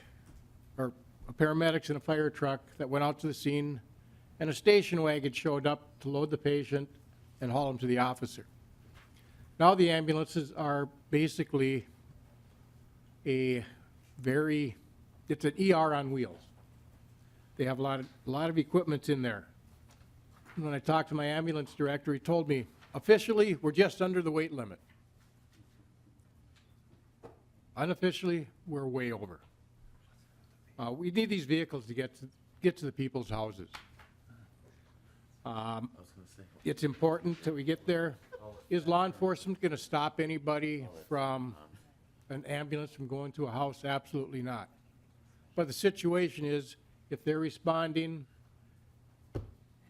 I: or paramedics in a fire truck that went out to the scene, and a station wagon showed up to load the patient and haul him to the officer. Now the ambulances are basically it's an ER on wheels. They have a lot of equipment in there. When I talked to my ambulance director, he told me, officially, we're just under the weight limit. Unofficially, we're way over. We need these vehicles to get to the people's houses. It's important that we get there. Is law enforcement going to stop anybody from an ambulance from going to a house? Absolutely not. But the situation is, if they're responding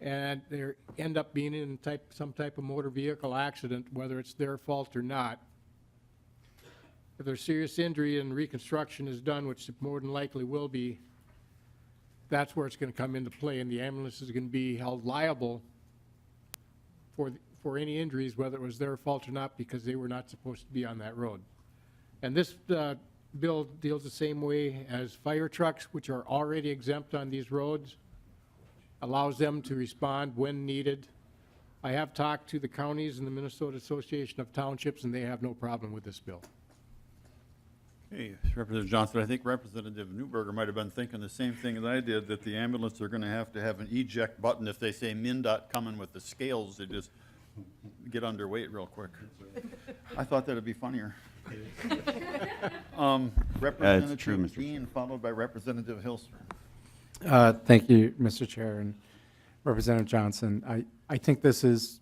I: and they end up being in some type of motor vehicle accident, whether it's their fault or not, if there's serious injury and reconstruction is done, which it more than likely will be, that's where it's going to come into play, and the ambulance is going to be held liable for any injuries, whether it was their fault or not, because they were not supposed to be on that road. And this bill deals the same way as fire trucks, which are already exempt on these roads, allows them to respond when needed. I have talked to the counties and the Minnesota Association of Townships, and they have no problem with this bill.
A: Hey, Representative Johnson, I think Representative Newberger might have been thinking the same thing as I did, that the ambulance are gonna have to have an eject button. If they say MnDOT coming with the scales, they just get underweight real quick. I thought that'd be funnier. Representative Dean, followed by Representative Hilstrom.
T: Thank you, Mr. Chair and Representative Johnson. I think this is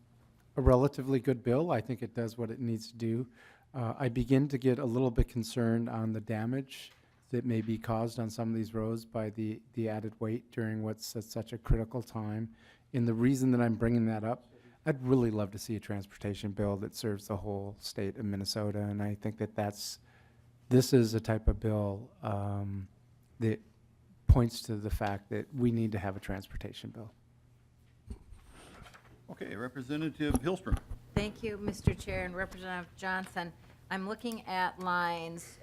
T: a relatively good bill. I think it does what it needs to do. I begin to get a little bit concerned on the damage that may be caused on some of these roads by the added weight during what's such a critical time. And the reason that I'm bringing that up, I'd really love to see a transportation bill that serves the whole state of Minnesota, and I think that this is a type of bill that points to the fact that we need to have a transportation bill.
A: Okay, Representative Hilstrom.
P: Thank you, Mr. Chair and Representative Johnson. I'm looking at lines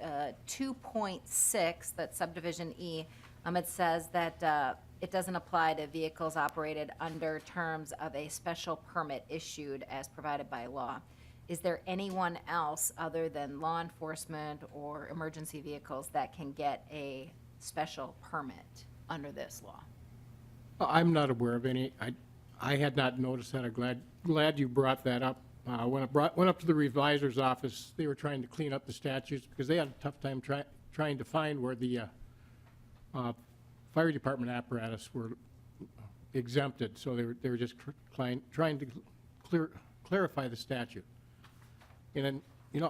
P: 2.6, that's subdivision E. It says that it doesn't apply to vehicles operated under terms of a special permit issued as provided by law. Is there anyone else other than law enforcement or emergency vehicles that can get a special permit under this law?
I: I'm not aware of any. I had not noticed that. I'm glad you brought that up. When I went up to the revisor's office, they were trying to clean up the statutes because they had a tough time trying to find where the fire department apparatus were exempted. So they were just trying to clarify the statute. And then,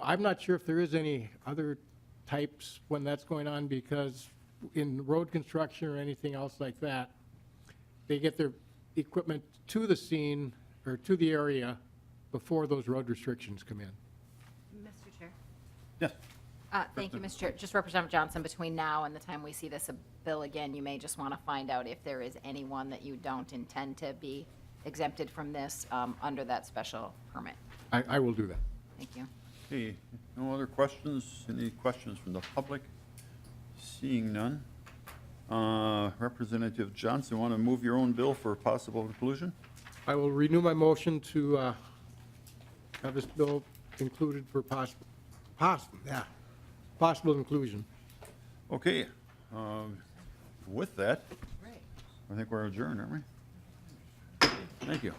I: I'm not sure if there is any other types when that's going on, because in road construction or anything else like that, they get their equipment to the scene or to the area before those road restrictions come in.
P: Mr. Chair?
A: Yes.
P: Thank you, Mr. Chair. Just Representative Johnson, between now and the time we see this bill again, you may just want to find out if there is anyone that you don't intend to be exempted from this under that special permit.
I: I will do that.
P: Thank you.
A: Okay, no other questions? Any questions from the public? Seeing none. Representative Johnson, want to move your own bill for possible inclusion?
I: I will renew my motion to have this bill included for possible inclusion.
A: Okay, with that, I think we're adjourned, aren't we? Thank you.